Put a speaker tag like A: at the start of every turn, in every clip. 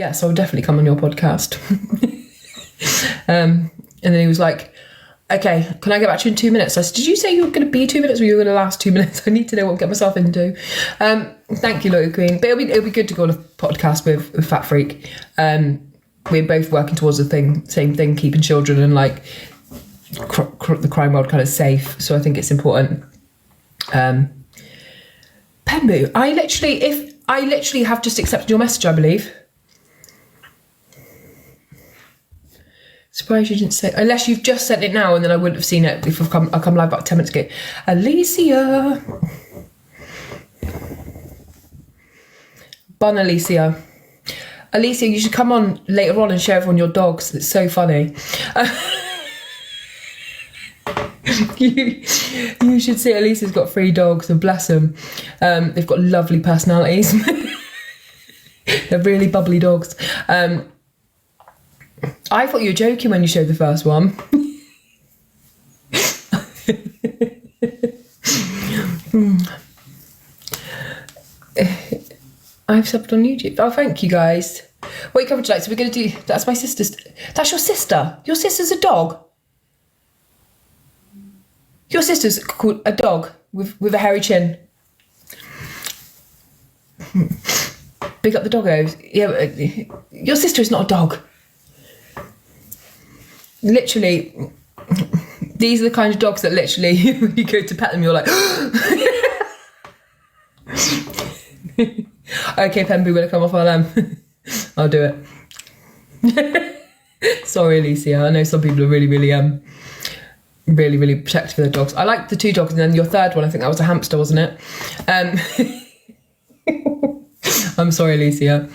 A: yes, I'll definitely come on your podcast. And then he was like, okay, can I get back to you in 2 minutes? I said, did you say you were going to be 2 minutes or you were going to last 2 minutes? I need to know what I'm getting myself into. Thank you, Loyal Queen. But it'll be good to go on a podcast with Fat Freak. We're both working towards the same thing, keeping children and like the crime world kind of safe. So I think it's important. Pembu, I literally have just accepted your message, I believe. Surprised you didn't say, unless you've just sent it now, and then I wouldn't have seen it if I come live about 10 minutes ago. Alicia. Bun Alicia. Alicia, you should come on later on and share everyone your dogs. It's so funny. You should see Alicia's got 3 dogs, and bless them. They've got lovely personalities. They're really bubbly dogs. I thought you were joking when you showed the first one. I've subbed on YouTube. Oh, thank you guys. What coverage like? So we're going to do... That's my sister's... That's your sister? Your sister's a dog? Your sister's called a dog with a hairy chin. Big up the doggos. Yeah, your sister is not a dog. Literally, these are the kind of dogs that literally, when you go to pet them, you're like... Okay, Pembu, will I come off? I'll do it. Sorry, Alicia. I know some people are really protective of their dogs. I like the 2 dogs, and then your third one, I think that was a hamster, wasn't it? I'm sorry, Alicia.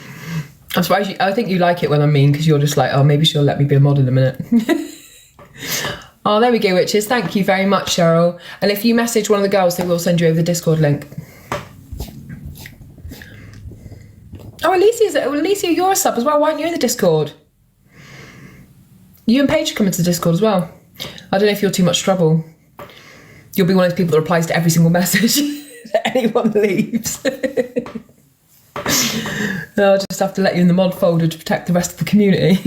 A: I'm surprised I think you like it when I'm mean, because you're just like, oh, maybe she'll let me be a mod in a minute. Oh, there we go, witches. Thank you very much, Cheryl. And if you message one of the girls, they will send you over the Discord link. Oh, Alicia, you're a sub as well. Why aren't you in the Discord? You and Paige are coming to the Discord as well. I don't know if you're too much trouble. You'll be one of those people that replies to every single message that anyone leaves. I'll just have to let you in the mod folder to protect the rest of the community.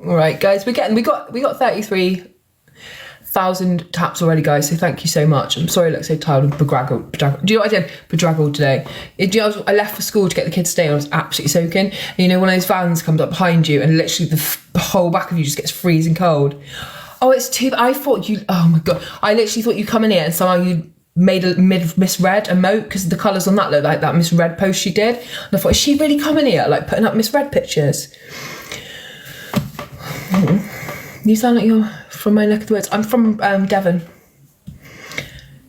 A: All right, guys, we got 33,000 taps already, guys. So thank you so much. I'm sorry I look so tired and bedraggled. Do you know what I did? Bedraggled today. I left for school to get the kids to stay. I was absolutely soaking. And you know, one of those vans comes up behind you, and literally the whole back of you just gets freezing cold. Oh, it's too. I thought you. Oh my god! I literally thought you come in here and somehow you misread a moat, because the colours on that look like that misread post she did. And I thought, is she really coming here, like putting up misread pictures? You sound like you're from my neck of the woods. I'm from Devon.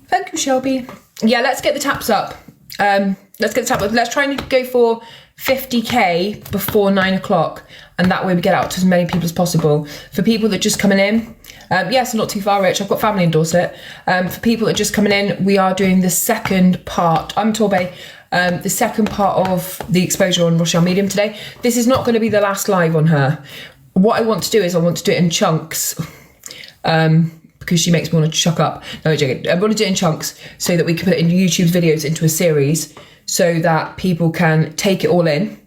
A: Thank you, Shelby. Yeah, let's get the taps up. Let's try and go for 50k before 9 o'clock, and that way we get out to as many people as possible. For people that are just coming in, yes, not too far, Rich. I've got family in Dorset. For people that are just coming in, we are doing the second part. I'm Torbay. The second part of the exposure on Rochelle Medium today. This is not going to be the last live on her. What I want to do is I want to do it in chunks, because she makes me want to chuck up. No, I'm joking. I want to do it in chunks so that we can put in YouTube's videos into a series, so that people can take it all in.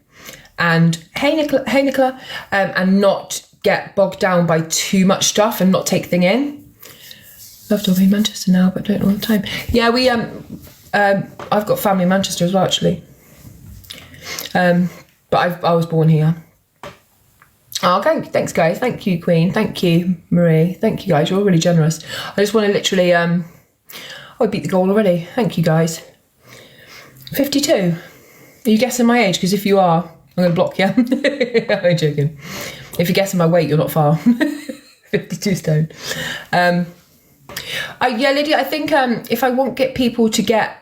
A: And hey Nicola, and not get bogged down by too much stuff and not take thing in. Love to be in Manchester now, but don't all the time. Yeah, we I've got family in Manchester as well, actually. But I was born here. Oh, thanks, guys. Thank you, Queen. Thank you, Marie. Thank you, guys. You're all really generous. I just want to literally... I beat the goal already. Thank you, guys. 52. Are you guessing my age? Because if you are, I'm going to block you. I'm joking. If you're guessing my weight, you're not far. 52 stone. Yeah, Lydia, I think if I won't get people to get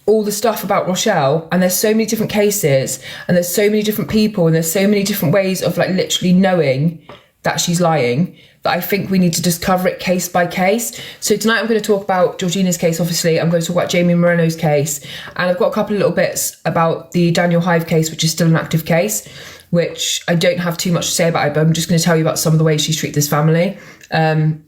A: all the stuff about Rochelle, and there's so many different cases, and there's so many different people, and there's so many different ways of like literally knowing that she's lying, that I think we need to just cover it case by case. So tonight I'm going to talk about Georgina's case, obviously. I'm going to talk about Jamie Moreno's case, and I've got a couple of little bits about the Daniel Hive case, which is still an active case, which I don't have too much to say about it, but I'm just going to tell you about some of the ways she's treated this family. And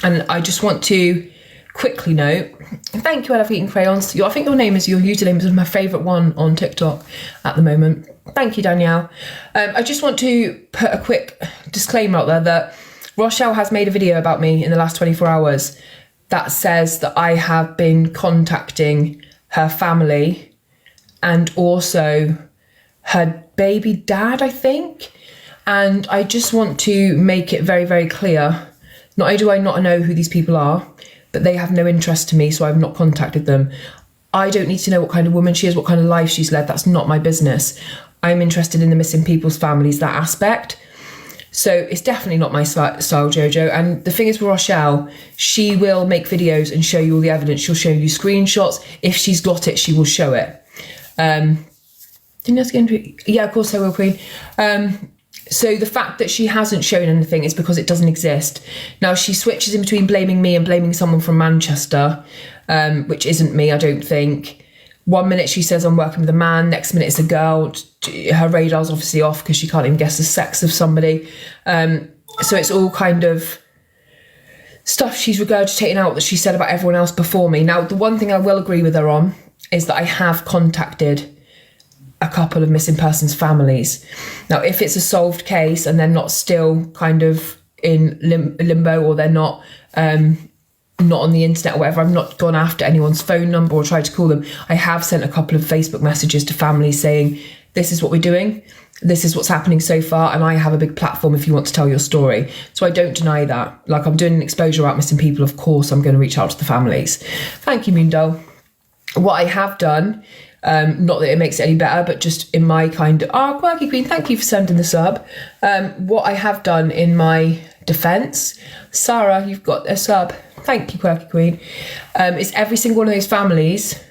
A: I just want to quickly note, thank you, I love eating crayons. I think your username is my favourite one on TikTok at the moment. Thank you, Danielle. I just want to put a quick disclaimer out there that Rochelle has made a video about me in the last 24 hours that says that I have been contacting her family and also her baby dad, I think. And I just want to make it very, very clear. Not only do I not know who these people are, but they have no interest to me, so I've not contacted them. I don't need to know what kind of woman she is, what kind of life she's led. That's not my business. I'm interested in the missing people's families, that aspect. So it's definitely not my style, Jojo. And the thing is with Rochelle, she will make videos and show you all the evidence. She'll show you screenshots. If she's got it, she will show it. Yeah, of course I will, Queen. So the fact that she hasn't shown anything is because it doesn't exist. Now, she switches in between blaming me and blaming someone from Manchester, which isn't me, I don't think. One minute she says I'm working with a man, next minute it's a girl. Her radar's obviously off because she can't even guess the sex of somebody. So it's all kind of stuff she's regurgitating out that she said about everyone else before me. Now, the one thing I will agree with her on is that I have contacted a couple of missing persons families. Now, if it's a solved case and they're not still kind of in limbo, or they're not on the internet or whatever, I've not gone after anyone's phone number or tried to call them. I have sent a couple of Facebook messages to families saying, this is what we're doing, this is what's happening so far, and I have a big platform if you want to tell your story. So I don't deny that. Like, I'm doing an exposure about missing people, of course I'm going to reach out to the families. Thank you, Mundo. What I have done, not that it makes it any better, but just in my kind of, Quirky Queen, thank you for sending the sub. What I have done in my defence, Sarah, you've got a sub, thank you, Quirky Queen, is every single one of those families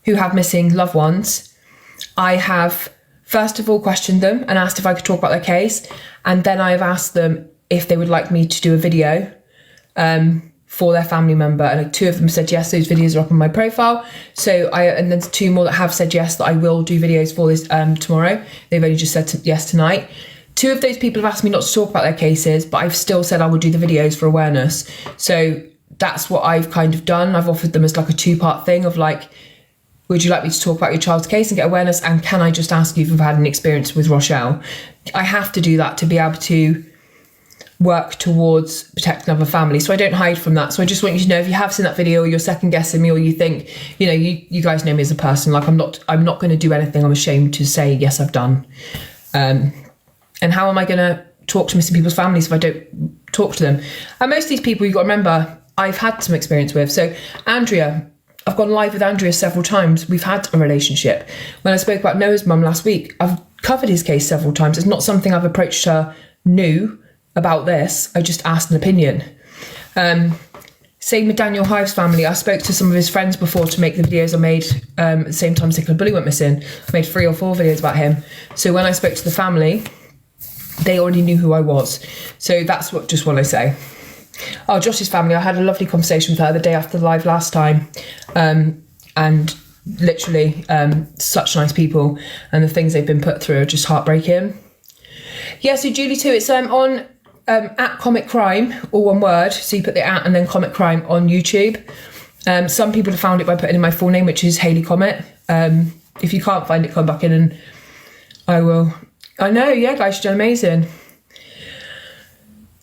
A: who have missing loved ones, I have first of all questioned them and asked if I could talk about their case, and then I have asked them if they would like me to do a video for their family member, and 2 of them said yes. Those videos are up on my profile. And then 2 more that have said yes, that I will do videos for this tomorrow. They've only just said yes tonight. 2 of those people have asked me not to talk about their cases, but I've still said I will do the videos for awareness. So that's what I've kind of done. I've offered them as like a 2-part thing of like, would you like me to talk about your child's case and get awareness? And can I just ask you if you've had an experience with Rochelle? I have to do that to be able to work towards protecting other families, so I don't hide from that. So I just want you to know, if you have seen that video, or you're second guessing me, or you think, you guys know me as a person, like I'm not going to do anything I'm ashamed to say yes I've done. And how am I going to talk to missing people's families if I don't talk to them? And most of these people, you've got to remember, I've had some experience with. So Andrea, I've gone live with Andrea several times. We've had a relationship. When I spoke about Noah's mum last week, I've covered his case several times. It's not something I've approached her new about this. I just asked an opinion. Same with Daniel Hive's family. I spoke to some of his friends before to make the videos I made at the same time Sickle Bully went missing. I made 3 or 4 videos about him. So when I spoke to the family, they already knew who I was. So that's what I say. Oh, Josh's family, I had a lovely conversation with her the day after the live last time. And literally such nice people, and the things they've been put through are just heartbreaking. Yeah, so Julie too, it's on at Comet Crime, all one word. So you put the at and then Comet Crime on YouTube. Some people have found it by putting in my full name, which is Hayley Comet. If you can't find it, come back in and I will. I know, yeah, guys, you've done amazing.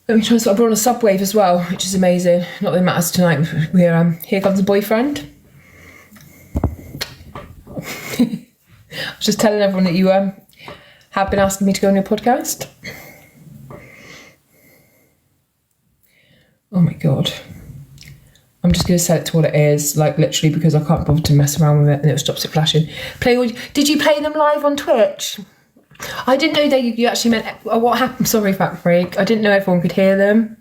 A: Let me try and start. We're on a subwave as well, which is amazing. Not that it matters tonight. We're here comes the boyfriend. I was just telling everyone that you have been asking me to go on your podcast. Oh my god. I'm just going to set it to what it is, like literally, because I can't bother to mess around with it and it stops it flashing. Did you play them live on Twitch? I didn't know you actually meant, what happened? Sorry, Fat Freak. I didn't know everyone could hear them.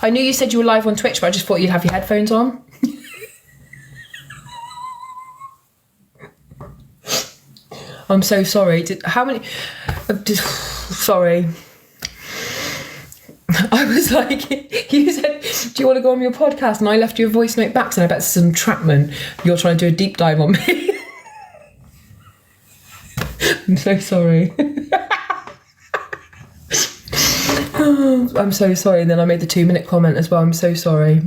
A: I knew you said you were live on Twitch, but I just thought you'd have your headphones on. I'm so sorry. Sorry. I was like, you said, do you want to go on your podcast? And I left you a voice note back, and I bet it's some entrapment. You're trying to do a deep dive on me. I'm so sorry. I'm so sorry. And then I made the 2-minute comment as well. I'm so sorry.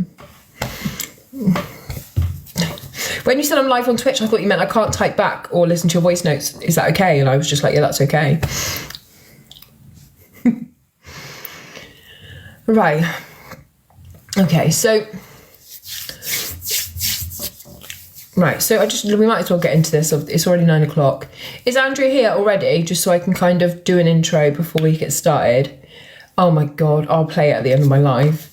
A: When you said I'm live on Twitch, I thought you meant I can't type back or listen to your voice notes. Is that okay? And I was just like, yeah, that's okay. Right. Okay, so... Right, so we might as well get into this. It's already 9 o'clock. Is Andrea here already? Just so I can kind of do an intro before we get started. Oh my God, I'll play it at the end of my live.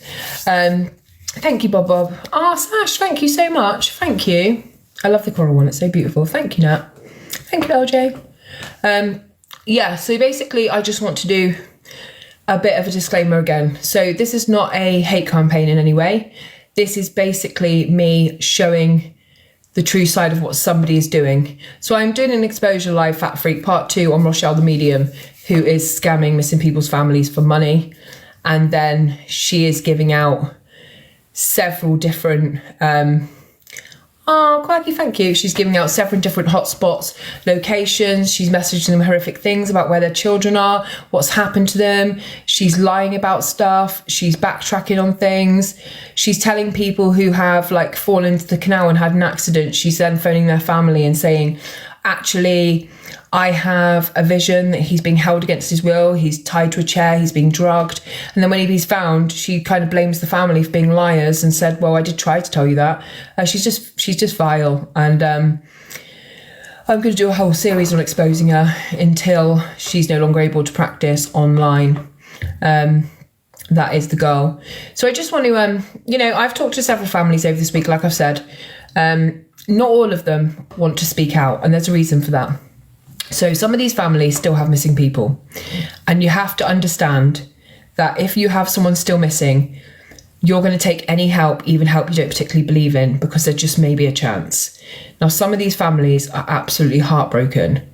A: Thank you, Bob. Ah, Sash, thank you so much. Thank you. I love the coral one, it's so beautiful. Thank you, Nat. Thank you, LJ. Yeah, so basically I just want to do a bit of a disclaimer again. So this is not a hate campaign in any way. This is basically me showing the true side of what somebody is doing. So I'm doing an exposure live Fat Freak part 2 on Rochelle the medium, who is scamming missing people's families for money. And then she is giving out several different, Quirky, thank you. She's giving out several different hotspots, locations. She's messaging them horrific things about where their children are, what's happened to them. She's lying about stuff. She's backtracking on things. She's telling people who have like fallen into the canal and had an accident. She's then phoning their family and saying, actually, I have a vision that he's being held against his will. He's tied to a chair. He's being drugged. And then when he's found, she kind of blames the family for being liars and said, well, I did try to tell you that. She's just vile. And I'm going to do a whole series on exposing her until she's no longer able to practice online. That is the goal. So I just want to, I've talked to several families over this week, like I've said. Not all of them want to speak out, and there's a reason for that. So some of these families still have missing people, and you have to understand that if you have someone still missing, you're going to take any help, even help you don't particularly believe in, because there just may be a chance. Now, some of these families are absolutely heartbroken.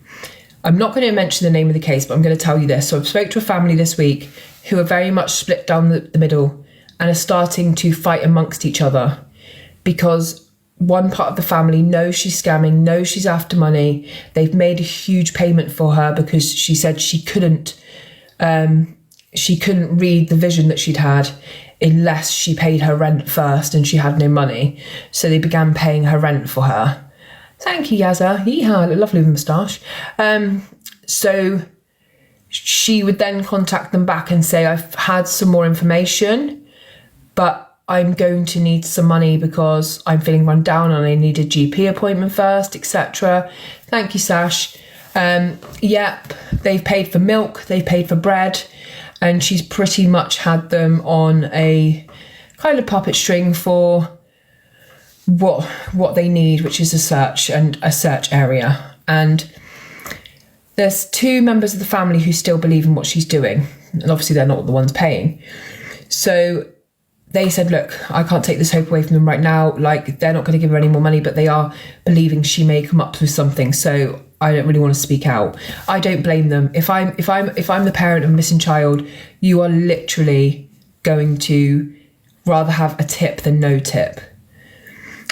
A: I'm not going to mention the name of the case, but I'm going to tell you this. So I've spoke to a family this week who are very much split down the middle and are starting to fight amongst each other because one part of the family knows she's scamming, knows she's after money. They've made a huge payment for her because she said she couldn't read the vision that she'd had unless she paid her rent first, and she had no money. So they began paying her rent for her. Thank you, Yazza. Yeehaw, lovely moustache. So she would then contact them back and say, I've had some more information, but I'm going to need some money because I'm feeling run down and I need a GP appointment first, etc. Thank you, Sash. Yep, they've paid for milk, they've paid for bread, and she's pretty much had them on a kind of puppet string for what they need, which is a search area. And there's 2 members of the family who still believe in what she's doing, and obviously they're not the ones paying. So they said, look, I can't take this hope away from them right now. Like, they're not going to give her any more money, but they are believing she may come up with something. So I don't really want to speak out. I don't blame them. If I'm the parent of a missing child, you are literally going to rather have a tip than no tip.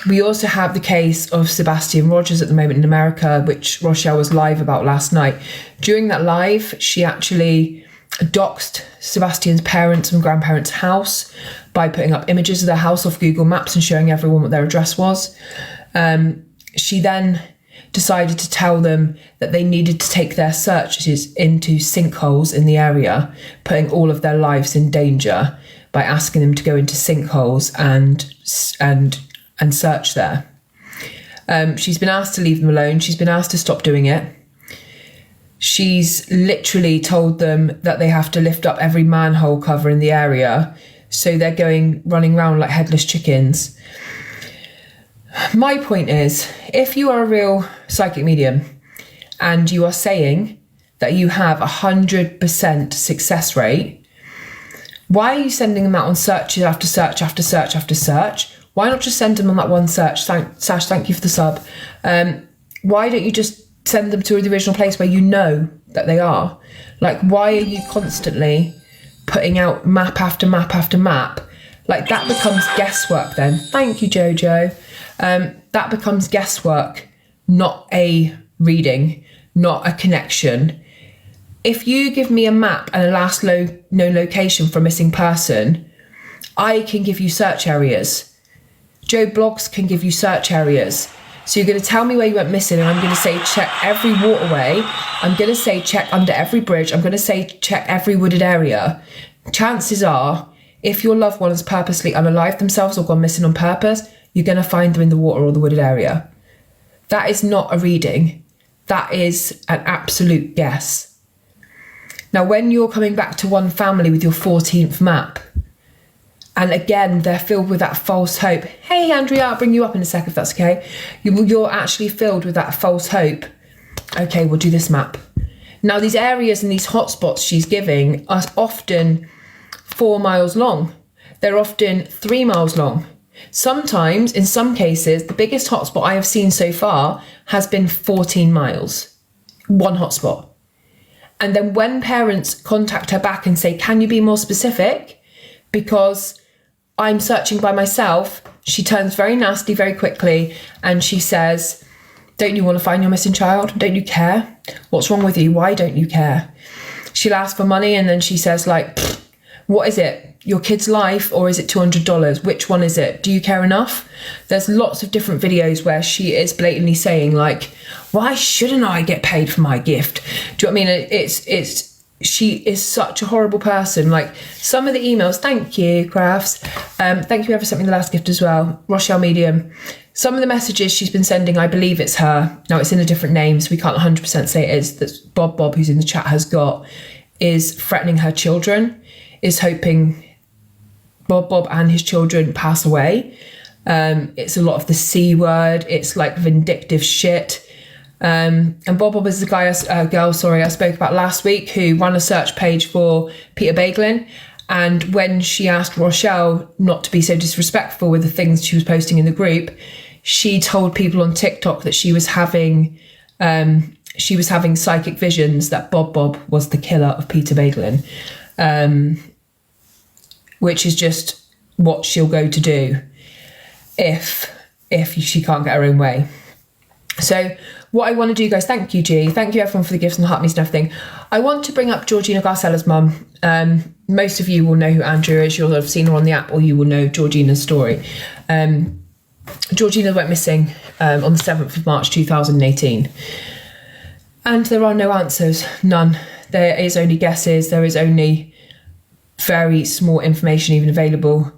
A: We also have the case of Sebastian Rogers at the moment in America, which Rochelle was live about last night. During that live, she actually doxed Sebastian's parents' and grandparents' house by putting up images of their house off Google Maps and showing everyone what their address was. She then decided to tell them that they needed to take their searches into sinkholes in the area, putting all of their lives in danger by asking them to go into sinkholes and search there. She's been asked to leave them alone. She's been asked to stop doing it. She's literally told them that they have to lift up every manhole cover in the area, so they're running around like headless chickens. My point is, if you are a real psychic medium and you are saying that you have 100% success rate, why are you sending them out on searches after search after search after search? Why not just send them on that one search? Sash, thank you for the sub. Why don't you just send them to the original place where you know that they are? Like, why are you constantly putting out map after map after map? Like, that becomes guesswork then. Thank you, Jojo. That becomes guesswork, not a reading, not a connection. If you give me a map and a last known location for a missing person, I can give you search areas. Joe Blogs can give you search areas. So you're going to tell me where you went missing, and I'm going to say check every waterway. I'm going to say check under every bridge. I'm going to say check every wooded area. Chances are, if your loved one has purposely unalived themselves or gone missing on purpose, you're going to find them in the water or the wooded area. That is not a reading. That is an absolute guess. Now, when you're coming back to one family with your 14th map, and again, they're filled with that false hope. Hey, Andrea, I'll bring you up in a sec if that's okay. You're actually filled with that false hope. Okay, we'll do this map. Now, these areas and these hotspots she's giving are often 4 miles long. They're often 3 miles long. Sometimes, in some cases, the biggest hotspot I have seen so far has been 14 miles. One hotspot. And then when parents contact her back and say, can you be more specific? Because I'm searching by myself, she turns very nasty very quickly and she says, don't you want to find your missing child? Don't you care? What's wrong with you? Why don't you care? She'll ask for money and then she says like, what is it? Your kid's life or is it $200? Which one is it? Do you care enough? There's lots of different videos where she is blatantly saying like, why shouldn't I get paid for my gift? Do you know what I mean? She is such a horrible person. Like some of the emails, thank you, Crafts. Thank you ever sent me the last gift as well. Rochelle Medium. Some of the messages she's been sending, I believe it's her. Now it's in a different name, so we can't 100% say it is. That Bob, who's in the chat, has got, is threatening her children, is hoping Bob and his children pass away. It's a lot of the C word. It's like vindictive shit. And Bob is the girl I spoke about last week who ran a search page for Peter Bagelin. And when she asked Rochelle not to be so disrespectful with the things she was posting in the group, she told people on TikTok that she was having psychic visions that Bob was the killer of Peter Bagelin. Which is just what she'll go to do if she can't get her own way. So what I want to do, guys, thank you, G. Thank you, everyone, for the gifts and the heart meets and everything. I want to bring up Georgina Garcella's mum. Most of you will know who Andrea is. You'll have seen her on the app or you will know Georgina's story. Georgina went missing on the 7th of March 2018. And there are no answers, none. There is only guesses. There is only very small information even available.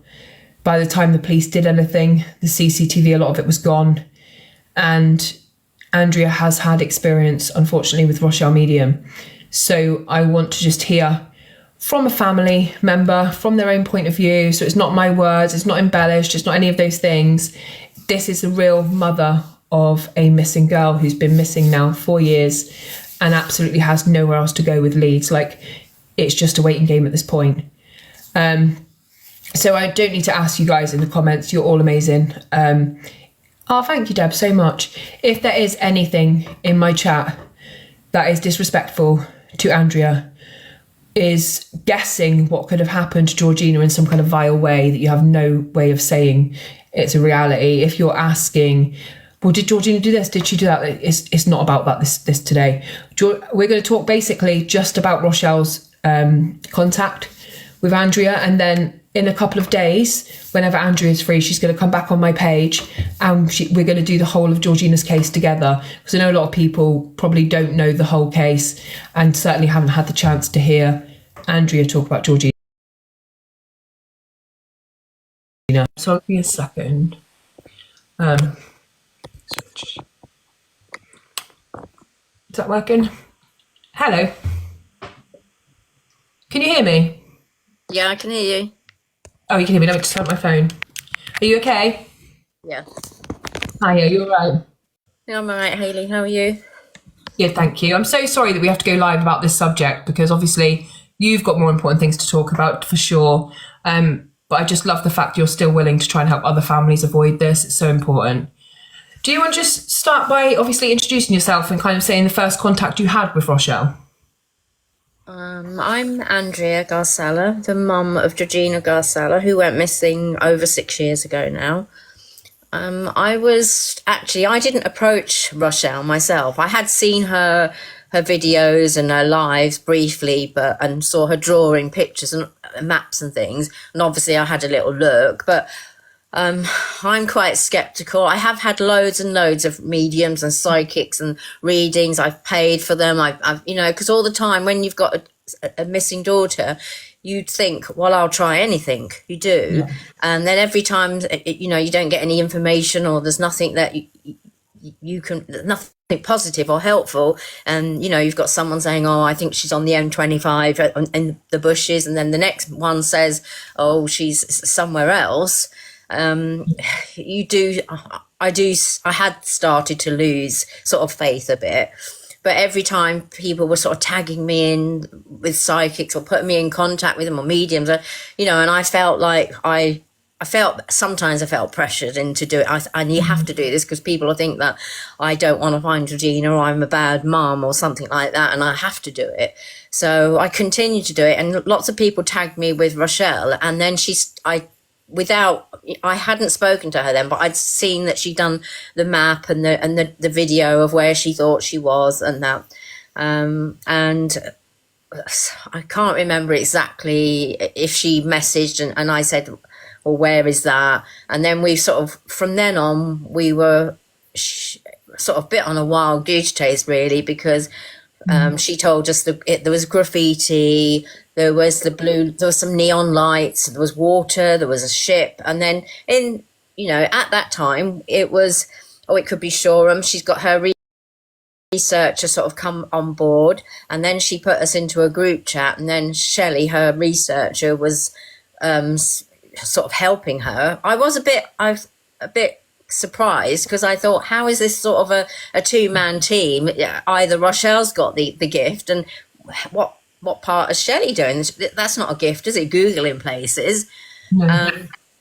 A: By the time the police did anything, the CCTV, a lot of it was gone. And Andrea has had experience, unfortunately, with Rochelle Medium. So I want to just hear from a family member, from their own point of view. So it's not my words, it's not embellished, it's not any of those things. This is the real mother of a missing girl who's been missing now 4 years and absolutely has nowhere else to go with leads. Like, it's just a waiting game at this point. So I don't need to ask you guys in the comments. You're all amazing. Thank you, Deb, so much. If there is anything in my chat that is disrespectful to Andrea, is guessing what could have happened to Georgina in some kind of vile way that you have no way of saying it's a reality. If you're asking, well, did Georgina do this? Did she do that? It's not about that this today. We're going to talk basically just about Rochelle's contact with Andrea, and then in a couple of days, whenever Andrea is free, she's going to come back on my page and we're going to do the whole of Georgina's case together. Because I know a lot of people probably don't know the whole case and certainly haven't had the chance to hear Andrea talk about Georgina. So give me a second. Switch. Is that working? Hello. Can you hear me?
B: Yeah, I can hear you.
A: Oh, you can hear me. Let me just turn up my phone. Are you okay?
B: Yeah.
A: Hiya, you all right?
B: Yeah, I'm all right, Hayley. How are you?
A: Yeah, thank you. I'm so sorry that we have to go live about this subject because obviously you've got more important things to talk about for sure. But I just love the fact you're still willing to try and help other families avoid this. It's so important. Do you want to just start by obviously introducing yourself and kind of saying the first contact you had with Rochelle?
B: I'm Andrea Garcella, the mum of Georgina Garcella, who went missing over 6 years ago now. I didn't approach Rochelle myself. I had seen her videos and her lives briefly, and saw her drawing pictures and maps and things. And obviously I had a little look, but I'm quite skeptical. I have had loads and loads of mediums and psychics and readings. I've paid for them. I've because all the time when you've got a missing daughter, you'd think, well, I'll try anything. You do.
A: Yeah.
B: And then every time, you don't get any information, or there's nothing that you can, nothing positive or helpful. And, you've got someone saying, oh, I think she's on the M25 in the bushes. And then the next one says, oh, she's somewhere else. I had started to lose sort of faith a bit, but every time people were sort of tagging me in with psychics or putting me in contact with them or mediums, and I felt like sometimes I felt pressured into do it. And you have to do this because people think that I don't want to find Regina or I'm a bad mum or something like that, and I have to do it. So I continued to do it, and lots of people tagged me with Rochelle, and then I hadn't spoken to her then, but I'd seen that she'd done the map and the video of where she thought she was and that. And I can't remember exactly if she messaged and I said, well, where is that? And then we sort of, from then on, we were sort of bit on a wild goose chase, really, because she told us there was graffiti, there was there was some neon lights, there was water, there was a ship. And then at that time, it was, it could be Shoreham. She's got her researcher sort of come on board, and then she put us into a group chat, and then Shelley, her researcher, was sort of helping her. I was a bit surprised because I thought, how is this sort of a two-man team? Either Rochelle's got the gift, and what part is Shelley doing? That's not a gift, is it? Googling places. No.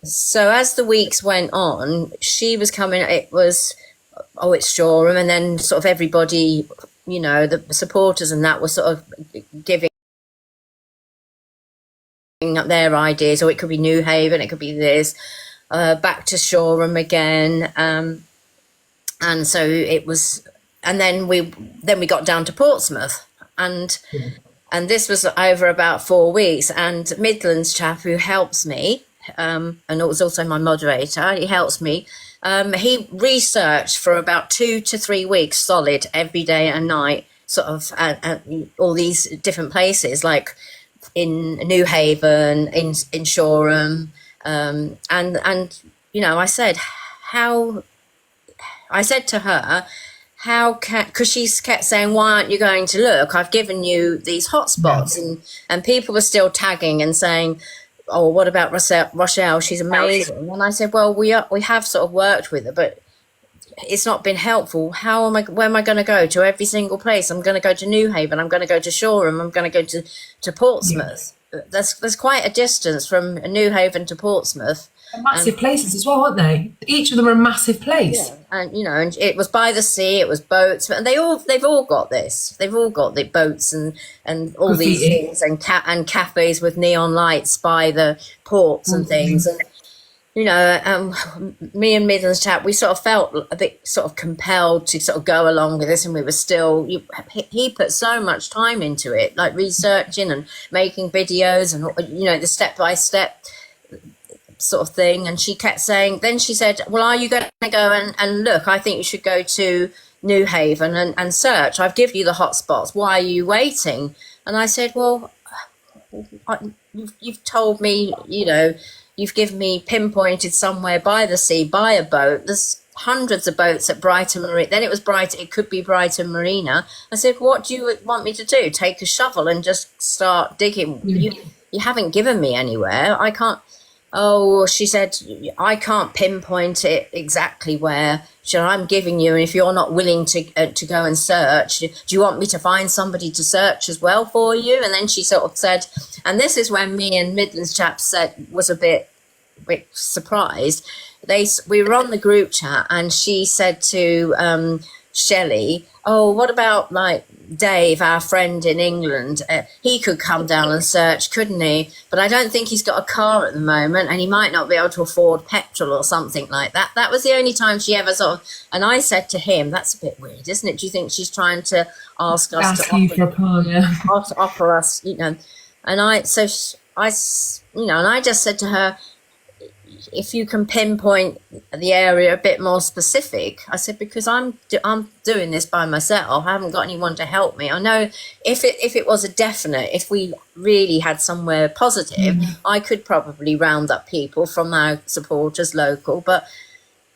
B: So as the weeks went on, she was coming, it was, it's Shoreham, and then sort of everybody, the supporters and that was sort of giving up their ideas, or it could be New Haven, it could be this, back to Shoreham again, and so it was, and then we got down to Portsmouth, and this was over about 4 weeks, and Midlands chap who helps me, and it was also my moderator, he helps me, he researched for about 2 to 3 weeks solid every day and night, sort of all these different places, like in New Haven, in Shoreham, and I said to her, because she kept saying, why aren't you going to look? I've given you these hotspots. And people were still tagging and saying, oh, what about Rochelle? She's amazing. And I said, well, we have sort of worked with her, but it's not been helpful. Where am I going to go to every single place? I'm going to go to New Haven. I'm going to go to Shoreham. I'm going to go to Portsmouth. There's quite a distance from New Haven to Portsmouth.
A: They're massive places as well, aren't they? Each of them are a massive place.
B: Yeah. And and it was by the sea. It was boats, and they've all got this. They've all got the boats and all
A: graffiti.
B: These things and cafes with neon lights by the ports and things. And me and Midlands chap, we sort of felt a bit sort of compelled to sort of go along with this, and we were still. He put so much time into it, like researching and making videos, and the step by step sort of thing. And she kept saying, then she said, well, are you going to go and look? I think you should go to New Haven and search. I've given you the hotspots. Why are you waiting? And I said, well, you've told me, you've given me pinpointed somewhere by the sea, by a boat. There's hundreds of boats at Brighton Marina. Then it could be Brighton Marina. I said, what do you want me to do? Take a shovel and just start digging? You haven't given me anywhere. I can't. Oh, she said, I can't pinpoint it exactly where. So I'm giving you, and if you're not willing to go and search, do you want me to find somebody to search as well for you? And then she sort of said, and this is when me and Midlands chap was a bit surprised. We were on the group chat, and she said to Shelley, oh, what about like Dave, our friend in England? He could come down and search, couldn't he? But I don't think he's got a car at the moment, and he might not be able to afford petrol or something like that. That was the only time she ever sort of, and I said to him, that's a bit weird, isn't it? Do you think she's trying to ask us to offer us, And I just said to her, if you can pinpoint the area a bit more specific. I said, because I'm doing this by myself. I haven't got anyone to help me. I know if it was a definite, if we really had somewhere positive, I could probably round up people from our supporters local, but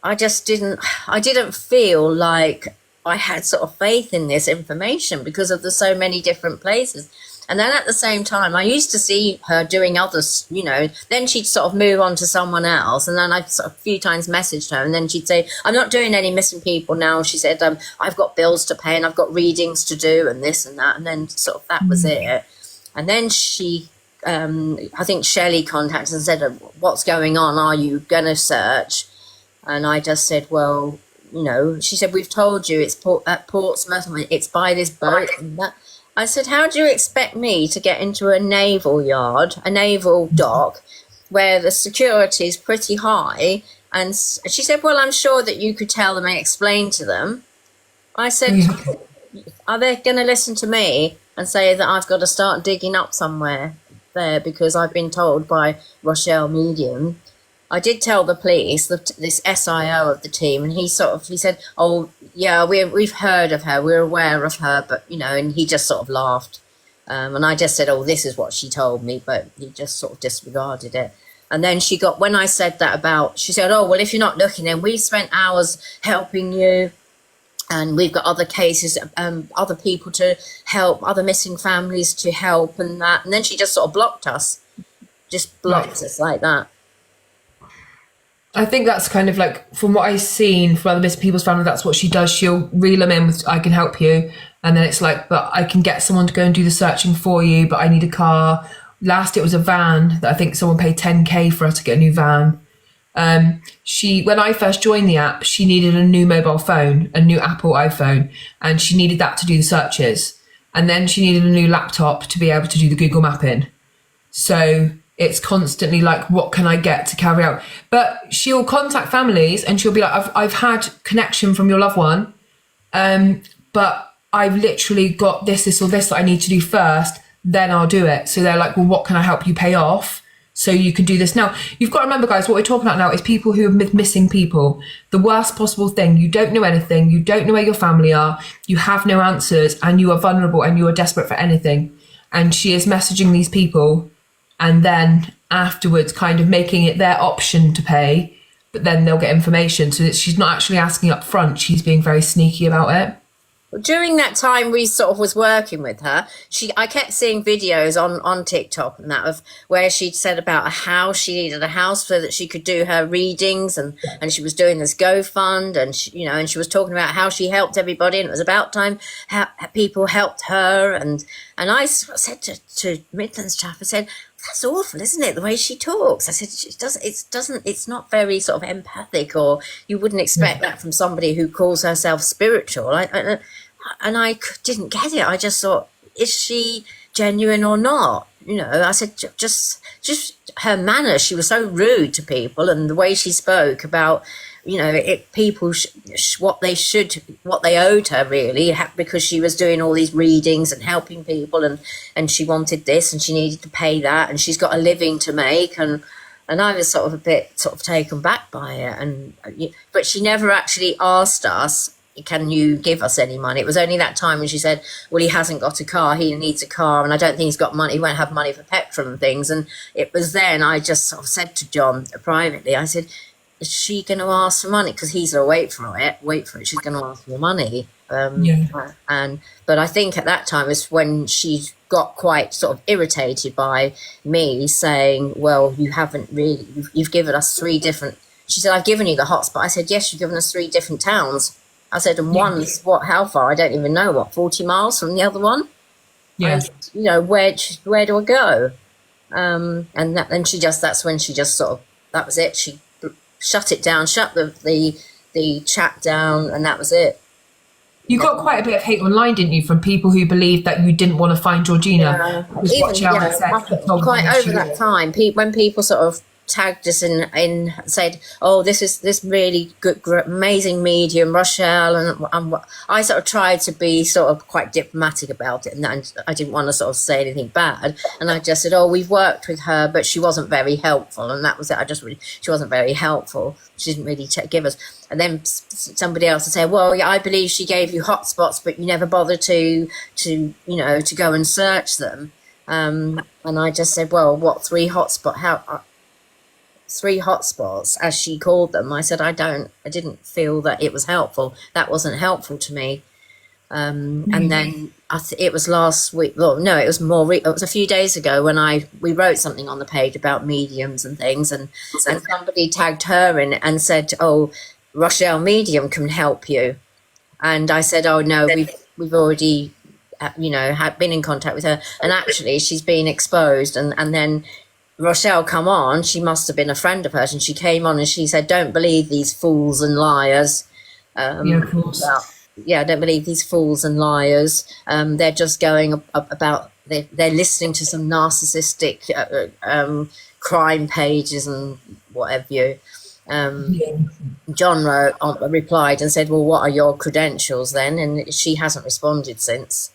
B: I didn't feel like I had sort of faith in this information because of the so many different places. And then at the same time, I used to see her doing others, you know, then she'd sort of move on to someone else. And then I sort of a few times messaged her, and then she'd say, I'm not doing any missing people now. She said, I've got bills to pay and I've got readings to do and this and that. And then sort of that was it. And then she, I think Shelley contacted and said, what's going on? Are you going to search? And I just said, well, you know, she said, we've told you it's at Portsmouth, it's by this boat and that. I said, how do you expect me to get into a naval yard, a naval dock, where the security is pretty high? And she said, well, I'm sure that you could tell them and explain to them. I said, are they going to listen to me and say that I've got to start digging up somewhere there because I've been told by Rochelle Medium? I did tell the police, this SIO of the team, and he said, oh, yeah, we've heard of her, we're aware of her, but, you know, and he just sort of laughed. And I just said, oh, this is what she told me, but he just sort of disregarded it. And then when I said that she said, oh, well, if you're not looking, then we spent hours helping you, and we've got other cases, other people to help, other missing families to help, and that. And then she just sort of blocked us us like that.
A: I think that's kind of like, from what I've seen from other missing people's family, that's what she does. She'll reel them in with, I can help you. And then it's like, but I can get someone to go and do the searching for you, but I need a car. Last, it was a van that I think someone paid 10K for her to get a new van. When I first joined the app, she needed a new mobile phone, a new Apple iPhone, and she needed that to do the searches. And then she needed a new laptop to be able to do the Google mapping. So it's constantly like, what can I get to carry out? But she'll contact families and she'll be like, I've had connection from your loved one, but I've literally got this or this that I need to do first, then I'll do it. So they're like, well, what can I help you pay off so you can do this? Now, you've got to remember, guys, what we're talking about now is people who are missing people. The worst possible thing. You don't know anything. You don't know where your family are. You have no answers and you are vulnerable and you are desperate for anything. And she is messaging these people and then afterwards kind of making it their option to pay, but then they'll get information. So that she's not actually asking up front. She's being very sneaky about it.
B: During that time we sort of was working with her, I kept seeing videos on TikTok and that of where she'd said about a house. She needed a house so that she could do her readings, and she was doing this GoFund, and she was talking about how she helped everybody, and it was about time how people helped her. And I said to Midlands staff, I said, that's awful, isn't it, the way she talks? I said, it's not very sort of empathic, or you wouldn't expect that from somebody who calls herself spiritual. And I didn't get it. I just thought, is she genuine or not? You know, I said, just her manner. She was so rude to people, and the way she spoke about, you know, people what they owed her really, because she was doing all these readings and helping people, and she wanted this and she needed to pay that, and she's got a living to make, and I was sort of a bit taken back by it, but she never actually asked us, can you give us any money? It was only that time when she said, well, he hasn't got a car, he needs a car, and I don't think he's got money, he won't have money for petrol and things. And it was then I just sort of said to John privately, I said, is she going to ask for money? Because he's going to wait for it, she's going to ask for money. But I think at that time was when she got quite sort of irritated by me saying, well, you haven't really, you've given us 3 different, she said, I've given you the hotspot. I said, yes, you've given us 3 different towns. I said, and one's how far? I don't even know, 40 miles from the other one? Yeah. You know, where do I go? And that's when she just sort of, that was it. She shut it down, shut the chat down, and that was it. You
A: got quite a bit of hate online, didn't you, from people who believed that you didn't want to find Georgina?
B: Quite over that time, when people sort of tagged us in said, "Oh, this is this really good, amazing medium, Rochelle," and I sort of tried to be sort of quite diplomatic about it, and I didn't want to sort of say anything bad, and I just said, "Oh, we've worked with her, but she wasn't very helpful," and that was it. She wasn't very helpful. She didn't really give us. And then somebody else would say, "Well, yeah, I believe she gave you hotspots, but you never bothered to go and search them." And I just said, "Well, what, 3 hotspots, as she called them?" I said, I didn't feel that it was helpful. That wasn't helpful to me. And then it was last week. Well, no, it was it was a few days ago when we wrote something on the page about mediums and things, and somebody tagged her in and said, "Oh, Rochelle Medium can help you." And I said, "Oh no, we've already had been in contact with her, and actually she's been exposed." And then Rochelle come on, she must have been a friend of hers, and she came on and she said, "Don't believe these fools and liars."
A: Yeah, of course.
B: Don't believe these fools and liars. They're just going about, they're listening to some narcissistic crime pages and what have you. John replied and said, "Well, what are your credentials then?" And she hasn't responded since.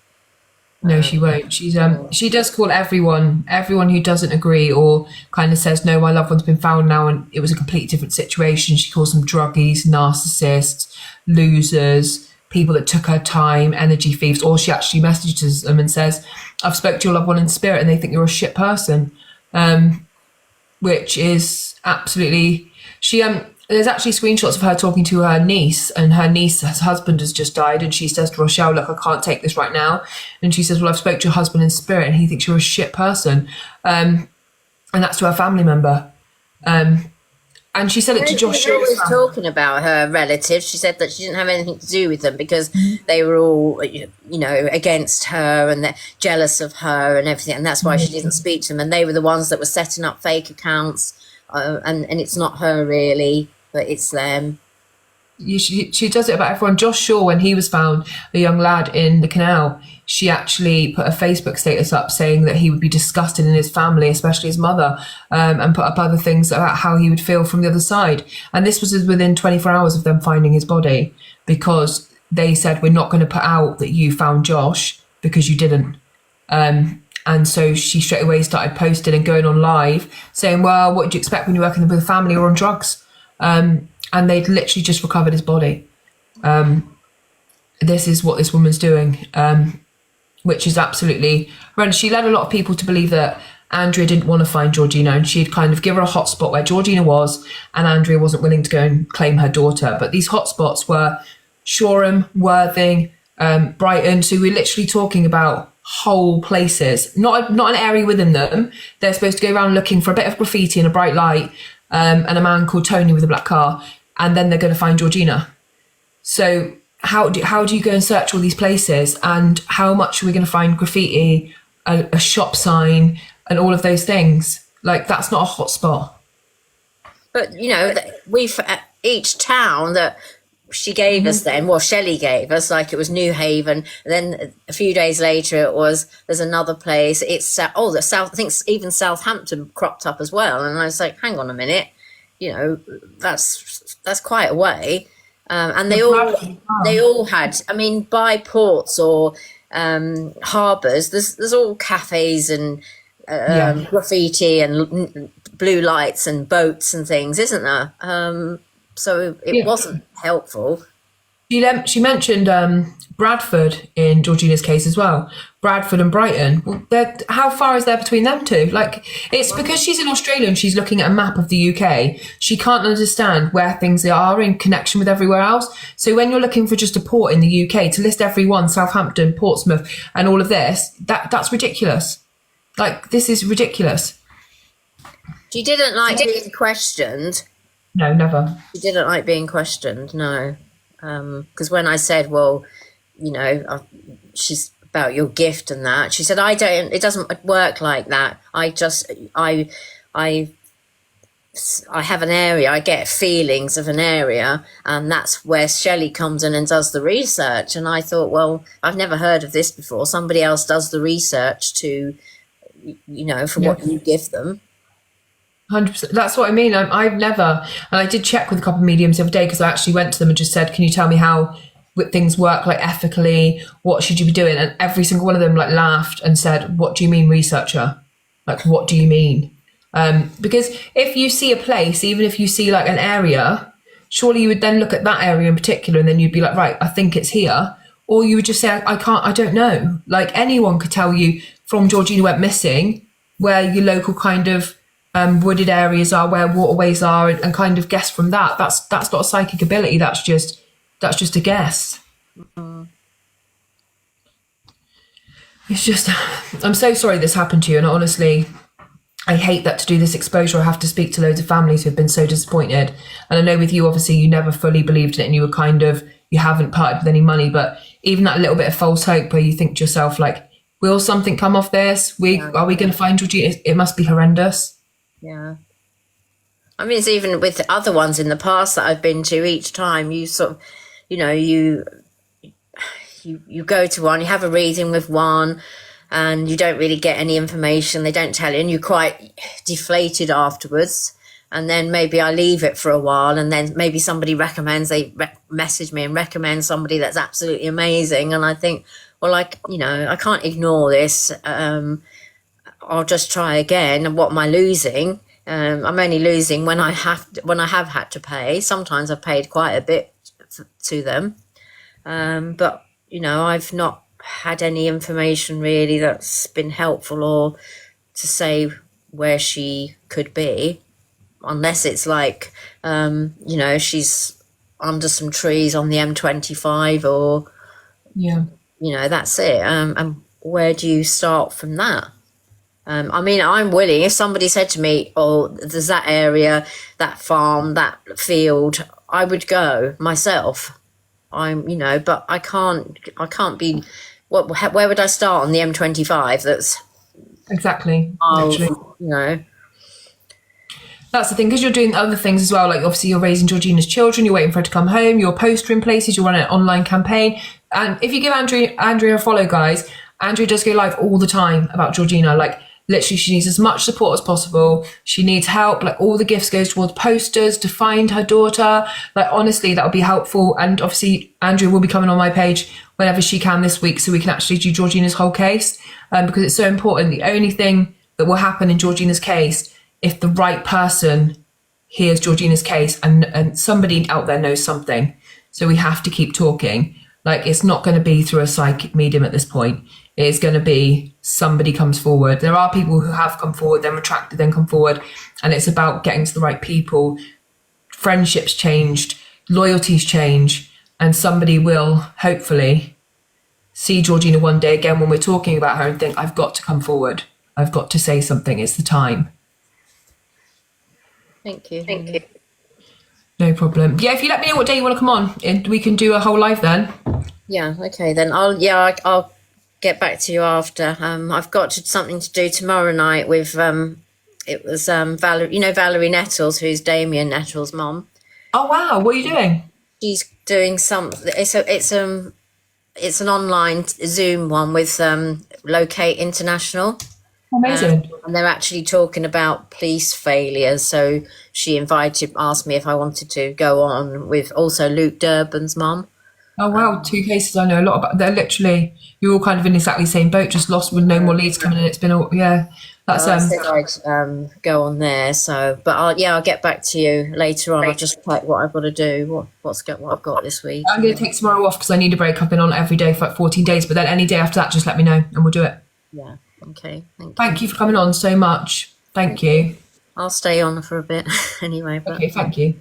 A: No, she won't. She does call everyone who doesn't agree or kind of says, "No, my loved one's been found now and it was a completely different situation." She calls them druggies, narcissists, losers, people that took her time, energy thieves, or she actually messages them and says, "I've spoke to your loved one in spirit and they think you're a shit person," which is absolutely... There's actually screenshots of her talking to her niece, and her niece's husband has just died, and she says to Rochelle, "Look, I can't take this right now." And she says, "Well, I've spoke to your husband in spirit and he thinks you're a shit person." And that's to her family member. And she said it to Josh.
B: She was talking about her relatives. She said that she didn't have anything to do with them because they were all, against her and they're jealous of her and everything. And that's why she didn't speak to them. And they were the ones that were setting up fake accounts. And it's not her really, but it's them.
A: She does it about everyone. Josh Shaw, when he was found, a young lad in the canal, she actually put a Facebook status up saying that he would be disgusted in his family, especially his mother, and put up other things about how he would feel from the other side. And this was within 24 hours of them finding his body, because they said, "We're not going to put out that you found Josh because you didn't." And so she straight away started posting and going on live saying, "Well, what do you expect when you're working with a family or on drugs?" And they'd literally just recovered his body. This is what this woman's doing, which is absolutely horrendous. She led a lot of people to believe that Andrea didn't want to find Georgina, and she'd kind of give her a hotspot where Georgina was, and Andrea wasn't willing to go and claim her daughter. But these hotspots were Shoreham, Worthing, Brighton. So we're literally talking about whole places, not an area within them. They're supposed to go around looking for a bit of graffiti and a bright light, and a man called Tony with a black car, and then they're going to find Georgina. So how do you go and search all these places, and how much are we going to find graffiti, a shop sign, and all of those things? Like, that's not a hot spot.
B: But we've each town that she gave us then, well, Shelley gave us, like it was New Haven, and then a few days later there's another place, it's the South, I think even Southampton cropped up as well, and I was like, hang on a minute, that's quite a way. And they all had, I mean, by ports or harbours, there's all cafes and graffiti and blue lights and boats and things, isn't there? So it wasn't helpful.
A: She mentioned Bradford in Georgina's case as well. Bradford and Brighton. Well, how far is there between them two? Like, it's because she's in Australia and she's looking at a map of the UK. She can't understand where things are in connection with everywhere else. So when you're looking for just a port in the UK, to list every one, Southampton, Portsmouth, and all of this, that's ridiculous. Like, this is ridiculous.
B: She didn't like being questioned.
A: No, never.
B: She didn't like being questioned, no. Because when I said, well, she's about your gift and that, she said, it doesn't work like that. I have an area, I get feelings of an area, and that's where Shelley comes in and does the research. And I thought, well, I've never heard of this before. Somebody else does the research to, for what you give them.
A: 100%. That's what I mean. I've never, and I did check with a couple of mediums the other day because I actually went to them and just said, can you tell me how things work, like ethically? What should you be doing? And every single one of them like laughed and said, what do you mean, researcher? Like, what do you mean? Because if you see a place, even if you see like an area, surely you would then look at that area in particular and then you'd be like, right, I think it's here. Or you would just say, I don't know. Like anyone could tell you from Georgina went missing where your local kind of wooded areas are, where waterways are, and kind of guess from that. That's not a psychic ability. That's just a guess. It's just, I'm so sorry this happened to you, and honestly, I hate that to do this exposure I have to speak to loads of families who have been so disappointed. And I know with you, obviously, you never fully believed in it, and you were kind of, you haven't parted with any money, but even that little bit of false hope where you think to yourself, like, will something come off this? Are we going to find Georgina? It must be horrendous.
B: Yeah. I mean, it's even with the other ones in the past that I've been to, each time you sort of, you go to one, you have a reading with one, and you don't really get any information. They don't tell you, and you're quite deflated afterwards. And then maybe I leave it for a while, and then maybe somebody message me and recommend somebody that's absolutely amazing. And I think, well, I can't ignore this. I'll just try again. And what am I losing? I'm only losing when I have had to pay. Sometimes I've paid quite a bit to them. But, I've not had any information really that's been helpful or to say where she could be, unless it's like, she's under some trees on the M25 or, that's it. And where do you start from that? I mean, I'm willing, if somebody said to me, oh, there's that area, that farm, that field, I would go myself. But I can't be, where would I start on the M25? That's
A: exactly,
B: literally.
A: That's the thing, because you're doing other things as well. Like obviously you're raising Georgina's children, you're waiting for her to come home, you're postering places, you're running an online campaign. And if you give Andrea a follow, guys, Andrea does go live all the time about Georgina. Like literally she needs as much support as possible. She needs help. Like all the gifts goes towards posters to find her daughter. Like honestly, that would be helpful. And obviously Andrea will be coming on my page whenever she can this week so we can actually do Georgina's whole case, because it's so important. The only thing that will happen in Georgina's case, if the right person hears Georgina's case and somebody out there knows something. So we have to keep talking. Like it's not going to be through a psychic medium at this point. It is going to be somebody comes forward. There are people who have come forward, then retracted, then come forward. And it's about getting to the right people. Friendships changed, loyalties change, and somebody will hopefully see Georgina one day again when we're talking about her and think, I've got to come forward. I've got to say something. It's the time.
B: Thank you.
A: No problem. Yeah, if you let me know what day you want to come on, we can do a whole live then.
B: Yeah, okay then. I'll get back to you after. I've got something to do tomorrow night with Valerie. Valerie Nettles, who's Damien Nettles' mom.
A: Oh wow, what are you doing?
B: She's doing something. It's an online Zoom one with Locate International.
A: Amazing.
B: And they're actually talking about police failures. So she asked me if I wanted to go on with also Luke Durbin's mum.
A: Oh wow, 2 cases I know a lot about. They're literally, you're all kind of in exactly the same boat, just lost with no more leads coming in. It's been that's
B: I said I'd go on there. So, but I'll get back to you later on. I'll just check what I've got to do, what I've got this week.
A: I'm going to take tomorrow off because I need a break. I've been on every day for like 14 days, but then any day after that, just let me know and we'll do it.
B: Yeah. Okay.
A: Thank you for coming on so much. Thank you.
B: I'll stay on for a bit anyway. But...
A: Okay, thank you.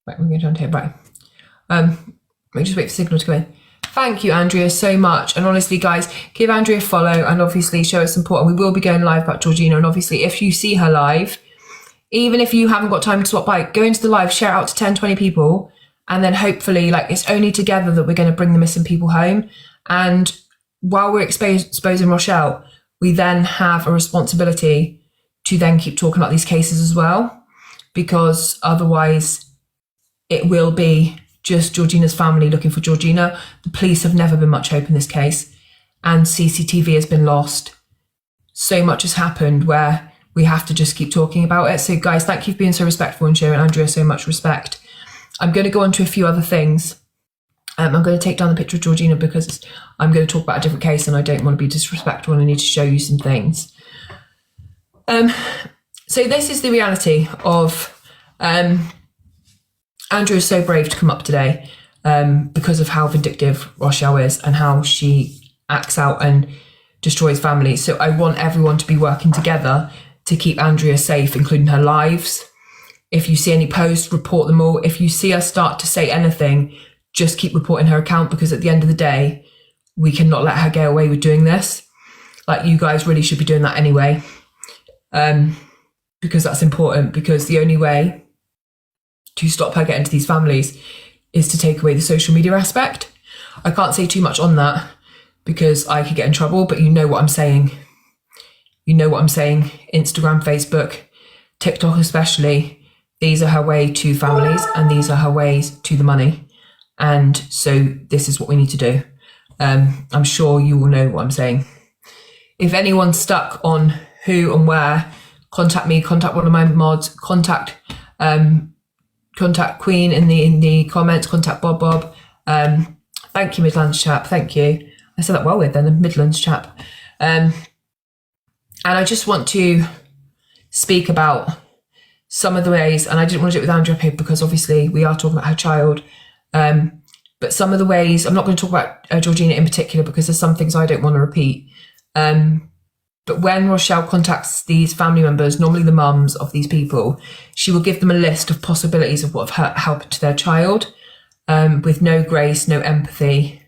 A: Right, we're going down here. Right. Let me just wait for signal to go in. Thank you, Andrea, so much. And honestly, guys, give Andrea a follow and obviously show us support. And we will be going live about Georgina. And obviously, if you see her live, even if you haven't got time to swap by, go into the live, share out to 10, 20 people. And then hopefully, like, it's only together that we're going to bring the missing people home. And while we're exposing Rochelle, we then have a responsibility to then keep talking about these cases as well, because otherwise it will be just Georgina's family looking for Georgina. The police have never been much hope in this case, and CCTV has been lost. so much has happened where we have to just keep talking about it. So guys, thank you for being so respectful and showing Andrea so much respect. I'm going to go on to a few other things. I'm going to take down the picture of Georgina because I'm going to talk about a different case and I don't want to be disrespectful and I need to show you some things. So this is the reality of Andrea is so brave to come up today because of how vindictive Rochelle is and how she acts out and destroys families. So I want everyone to be working together to keep Andrea safe, including her lives. If you see any posts, report them all. If you see her start to say anything, just keep reporting her account, because at the end of the day, we cannot let her get away with doing this. Like, you guys really should be doing that anyway, because that's important, because the only way to stop her getting to these families is to take away the social media aspect. I can't say too much on that because I could get in trouble, but you know what I'm saying. You know what I'm saying. Instagram, Facebook, TikTok especially, these are her way to families and these are her ways to the money. And so this is what we need to do. I'm sure you will know what I'm saying. If anyone's stuck on who and where, contact me, contact one of my mods, contact Queen in the comments, contact Bob. Thank you, Midlands chap. Thank you. I said that well with then, the Midlands chap. And I just want to speak about some of the ways, and I didn't want to do it with Andrea here because obviously we are talking about her child. But some of the ways, I'm not going to talk about Georgina in particular because there's some things I don't want to repeat. But when Rochelle contacts these family members, normally the mums of these people, she will give them a list of possibilities of what have happened to their child, with no grace, no empathy,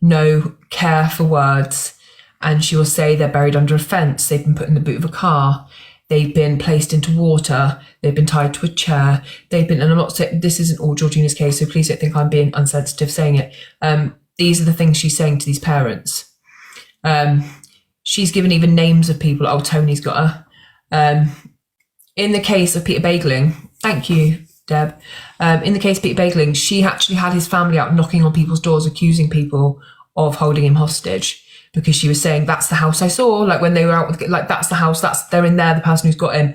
A: no care for words. And she will say they're buried under a fence, they've been put in the boot of a car, they've been placed into water, they've been tied to a chair, they've been, and I'm not saying, this isn't all Georgina's case, so please don't think I'm being unsensitive saying it. These are the things she's saying to these parents. She's given even names of people. Oh, Tony's got her. In the case of Peter Bagling, thank you, Deb. In the case of Peter Bagling, she actually had his family out knocking on people's doors, accusing people of holding him hostage, because she was saying, that's the house I saw. Like when they were out with, like, that's the house, they're in there, the person who's got him.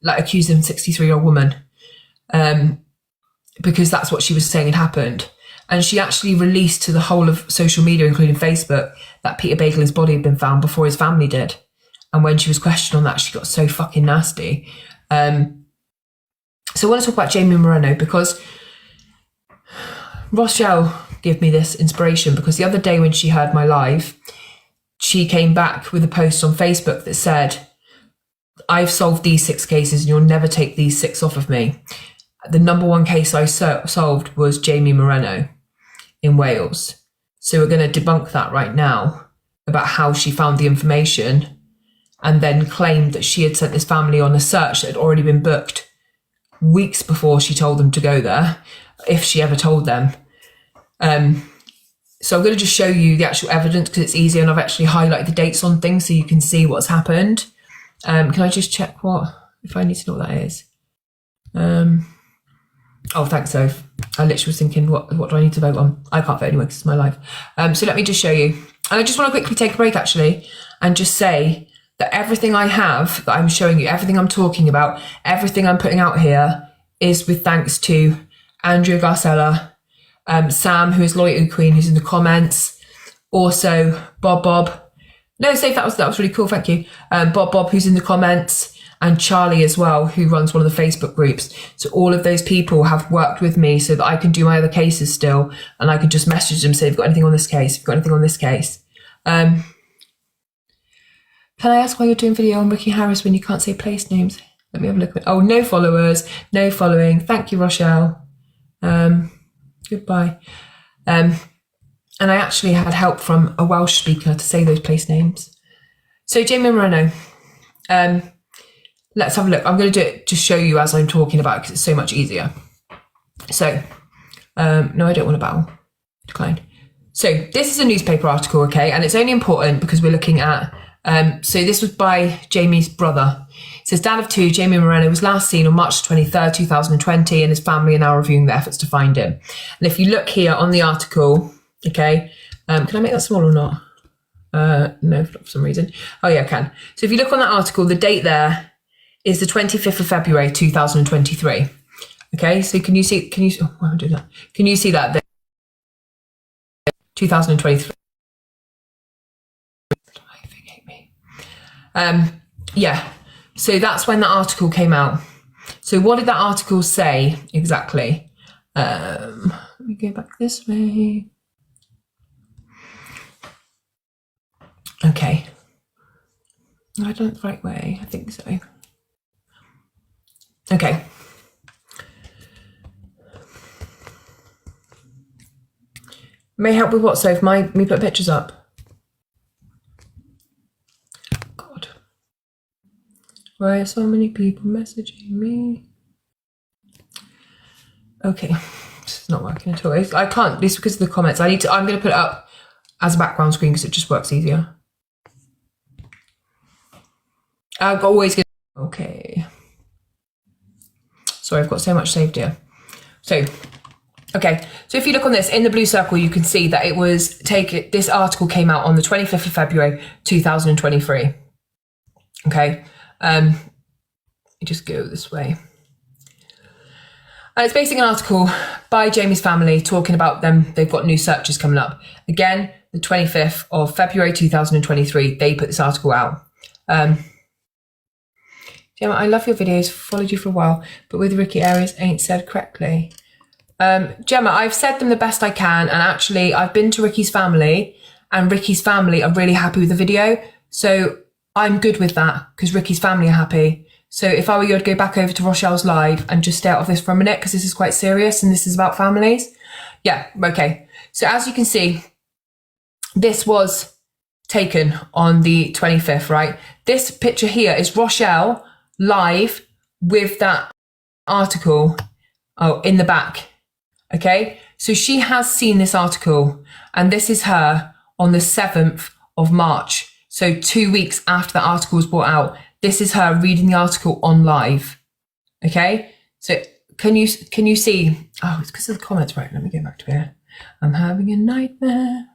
A: Like accusing a 63-year-old woman, because that's what she was saying had happened. And she actually released to the whole of social media, including Facebook, that Peter Bageling's body had been found before his family did. And when she was questioned on that, she got so fucking nasty. So I want to talk about Jamie Moreno, because Rochelle gave me this inspiration, because the other day when she heard my live, she came back with a post on Facebook that said, I've solved these 6 cases and you'll never take these 6 off of me. The number 1 case I solved was Jamie Moreno in Wales. So we're going to debunk that right now about how she found the information and then claimed that she had sent this family on a search that had already been booked weeks before she told them to go there, if she ever told them. So I'm going to just show you the actual evidence because it's easier, and I've actually highlighted the dates on things so you can see what's happened. Can I just check if I need to know what that is? Oh, thanks, Soph. I literally was thinking, what do I need to vote on? I can't vote anyway because it's my life. So let me just show you. And I just want to quickly take a break, actually, and just say that everything I have that I'm showing you, everything I'm talking about, everything I'm putting out here is with thanks to Andrea Garcella, Sam, who is Loyalty Queen, who's in the comments, also Bob. No, Soph, that was really cool, thank you. Bob, who's in the comments, and Charlie as well, who runs one of the Facebook groups. So all of those people have worked with me so that I can do my other cases still, and I can just message them, say, have you got anything on this case? Have you got anything on this case? Can I ask why you're doing video on Ricky Harris when you can't say place names? Let me have a look. Oh, no followers, no following. Thank you, Rochelle. Goodbye. And I actually had help from a Welsh speaker to say those place names. So Jamie Moreno, let's have a look. I'm going to do it, just show you as I'm talking about it because it's so much easier. So, no, I don't want to battle. Decline. So this is a newspaper article, okay? And it's only important because we're looking at, so this was by Jamie's brother. It says, dad of 2, Jamie Moreno, was last seen on March 23rd, 2020, and his family are now reviewing their efforts to find him. And if you look here on the article, okay, can I make that small or not? No, for some reason. Oh yeah, I can. So if you look on that article, the date there is the 25th of February 2023. Okay, so can you see? Oh, why would I do that? Can you see that? 2023. Yeah. So that's when the article came out. So what did that article say exactly? Let me go back this way. Okay. I don't the right way. I think so. Okay. May help with what, Soph? Me put pictures up. God. Why are so many people messaging me? Okay. This is not working at all. I can't, this is because of the comments. I'm going to put it up as a background screen because it just works easier. I've always get. Okay. Sorry, I've got so much saved here. So, okay. So if you look on this, in the blue circle, you can see that it was this article came out on the 25th of February, 2023. Okay. You just go this way. And it's basically an article by Jamie's family talking about them. They've got new searches coming up. Again, the 25th of February, 2023, they put this article out. Gemma, I love your videos, followed you for a while, but with Ricky areas ain't said correctly. Gemma, I've said them the best I can, and actually I've been to Ricky's family, and Ricky's family are really happy with the video, so I'm good with that, because Ricky's family are happy. So if I were you, I'd go back over to Rochelle's live and just stay out of this for a minute, because this is quite serious, and this is about families. Yeah, okay. So as you can see, this was taken on the 25th, right? This picture here is Rochelle live with that article in the back. Okay, so she has seen this article, and this is her on the 7th of March. So 2 weeks after the article was brought out, this is her reading the article on live. Okay, so can you see? Oh, it's because of the comments, right? Let me go back to here. I'm having a nightmare.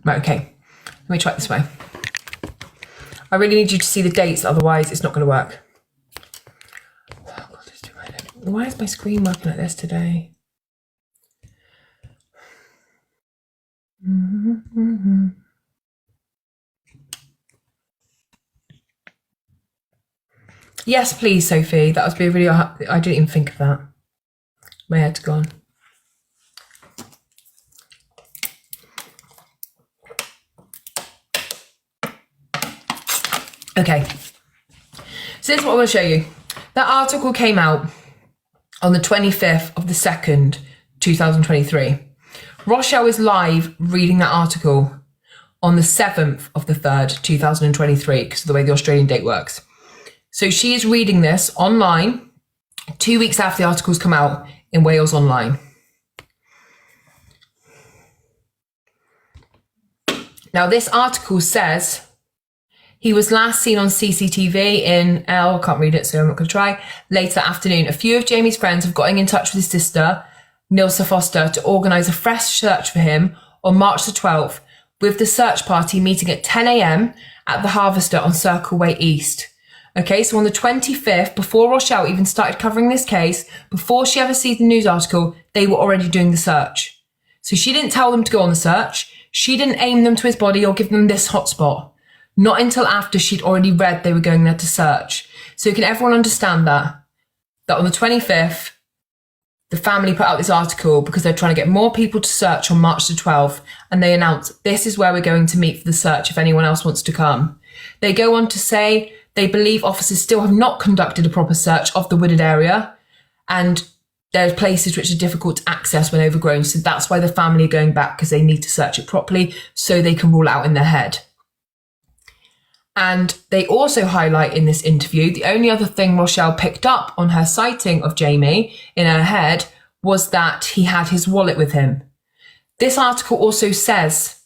A: Right, okay. Let me try it this way. I really need you to see the dates, otherwise it's not going to work. Oh, God, why is my screen working like this today? Yes, please, Sophie. That would be really. I didn't even think of that. My head's gone. Okay, so this is what I want to show you. That article came out on the 25th of the 2nd, 2023. Rochelle is live reading that article on the 7th of the 3rd, 2023, because of the way the Australian date works. So she is reading this online 2 weeks after the article's come out in Wales Online. Now, this article says he was last seen on CCTV in I can't read it, so I'm not going to try, later that afternoon. A few of Jamie's friends have gotten in touch with his sister, Nilsa Foster, to organise a fresh search for him on March the 12th, with the search party meeting at 10 a.m. at the Harvester on Circle Way East. Okay, so on the 25th, before Rochelle even started covering this case, before she ever sees the news article, they were already doing the search. So she didn't tell them to go on the search. She didn't aim them to his body or give them this hotspot. Not until after she'd already read they were going there to search. So can everyone understand that? That on the 25th, the family put out this article because they're trying to get more people to search on March the 12th. And they announced, this is where we're going to meet for the search if anyone else wants to come. They go on to say they believe officers still have not conducted a proper search of the wooded area. And there's places which are difficult to access when overgrown. So that's why the family are going back, because they need to search it properly so they can rule it out in their head. And they also highlight in this interview, the only other thing Rochelle picked up on her sighting of Jamie in her head was that he had his wallet with him. This article also says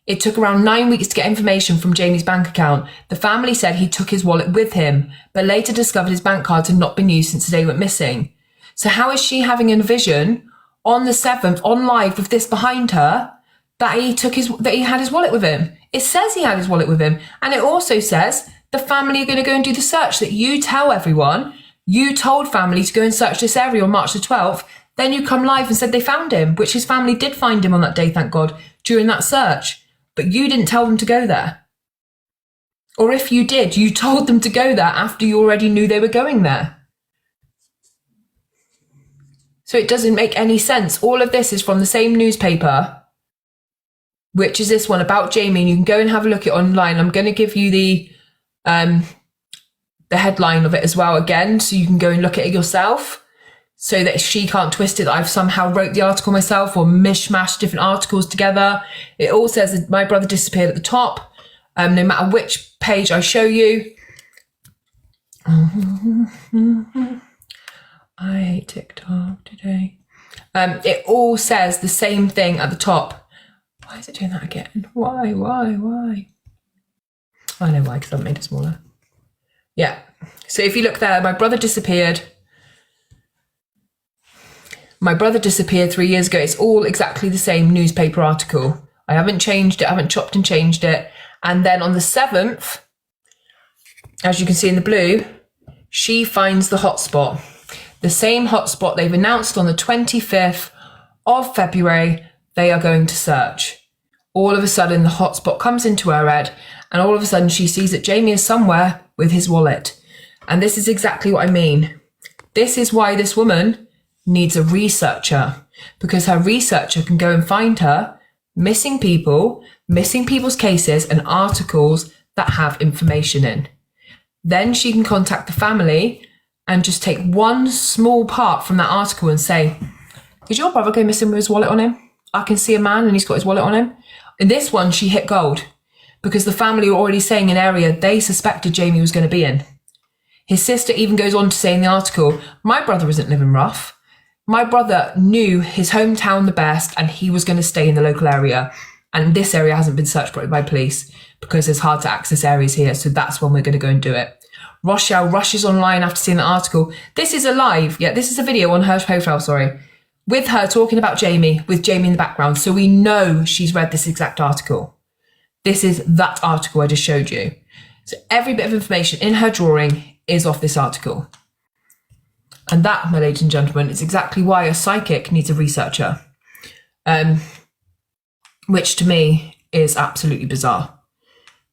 A: it took around 9 weeks to get information from Jamie's bank account. The family said he took his wallet with him, but later discovered his bank cards had not been used since the day he went missing. So how is she having a vision on the 7th on live with this behind her that he had his wallet with him? It says he had his wallet with him. And it also says the family are going to go and do the search that you tell everyone. You told family to go and search this area on March the 12th. Then you come live and said they found him, which his family did find him on that day, thank God, during that search. But you didn't tell them to go there. Or if you did, you told them to go there after you already knew they were going there. So it doesn't make any sense. All of this is from the same newspaper, which is this one about Jamie. And you can go and have a look at it online. I'm going to give you the headline of it as well again, so you can go and look at it yourself, so that she can't twist it that I've somehow wrote the article myself or mishmashed different articles together. It all says that my brother disappeared at the top, no matter which page I show you. I hate TikTok today. It all says the same thing at the top. Why is it doing that again? Why? I know why, because I've made it smaller. Yeah. So if you look there, my brother disappeared 3 years ago. It's all exactly the same newspaper article. I haven't changed it. I haven't chopped and changed it. And then on the 7th, as you can see in the blue, she finds the hotspot. The same hotspot they've announced on the 25th of February, they are going to search. All of a sudden, the hotspot comes into her head, and all of a sudden she sees that Jamie is somewhere with his wallet. And this is exactly what I mean. This is why this woman needs a researcher, because her researcher can go and find her missing people's cases and articles that have information in. Then she can contact the family and just take one small part from that article and say, did your brother go missing with his wallet on him? I can see a man and he's got his wallet on him. In this one, she hit gold, because the family were already saying an area they suspected Jamie was going to be in. His sister even goes on to say in the article, my brother isn't living rough. My brother knew his hometown the best, and he was going to stay in the local area. And this area hasn't been searched by police because there's hard to access areas here. So that's when we're going to go and do it. Rochelle rushes online after seeing the article. This is a live. Yeah, this is a video on her profile, with her talking about Jamie, with Jamie in the background. So we know she's read this exact article. This is that article I just showed you. So every bit of information in her drawing is off this article. And that, my ladies and gentlemen, is exactly why a psychic needs a researcher. Which to me is absolutely bizarre,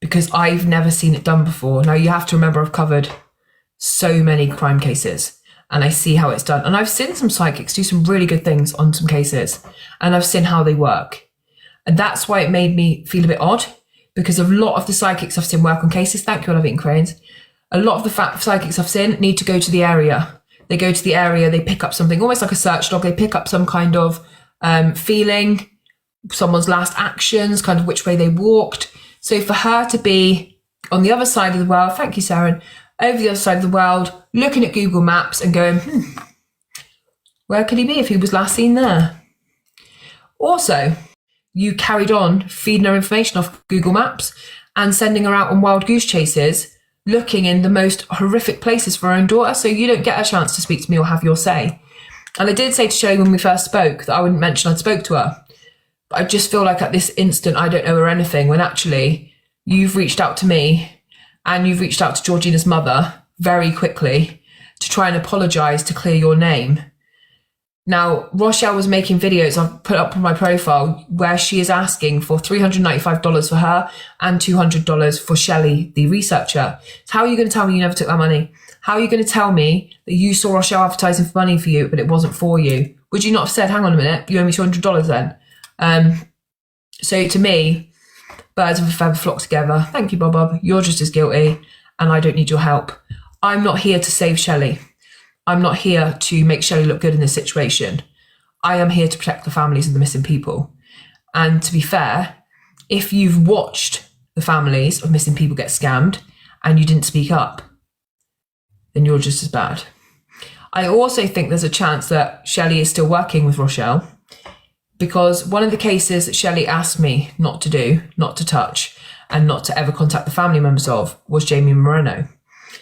A: because I've never seen it done before. Now, you have to remember, I've covered so many crime cases and I see how it's done. And I've seen some psychics do some really good things on some cases, and I've seen how they work. And that's why it made me feel a bit odd, because a lot of the psychics I've seen work on cases, thank you, I love eating cranes. A lot of the psychics I've seen need to go to the area. They go to the area, they pick up something, almost like a search dog. They pick up some kind of feeling, someone's last actions, kind of which way they walked. So for her to be on the other side of the world, thank you, Saren, over the other side of the world, looking at Google Maps and going, where could he be if he was last seen there? Also, you carried on feeding her information off Google Maps and sending her out on wild goose chases, looking in the most horrific places for her own daughter, so you don't get a chance to speak to me or have your say. And I did say to Shelley when we first spoke that I wouldn't mention I'd spoke to her. But I just feel like at this instant I don't owe her anything, when actually you've reached out to me and you've reached out to Georgina's mother very quickly to try and apologise to clear your name. Now, Rochelle was making videos I've put up on my profile where she is asking for $395 for her and $200 for Shelley, the researcher. So how are you going to tell me you never took that money? How are you going to tell me that you saw Rochelle advertising for money for you, but it wasn't for you? Would you not have said, hang on a minute, you owe me $200 then? So to me, birds of a feather flock together. Thank you, Bob. You're just as guilty and I don't need your help. I'm not here to save Shelley. I'm not here to make Shelley look good in this situation. I am here to protect the families of the missing people. And to be fair, if you've watched the families of missing people get scammed and you didn't speak up, then you're just as bad. I also think there's a chance that Shelley is still working with Rochelle, because one of the cases that Shelley asked me not to do, not to touch, and not to ever contact the family members of was Jamie Moreno.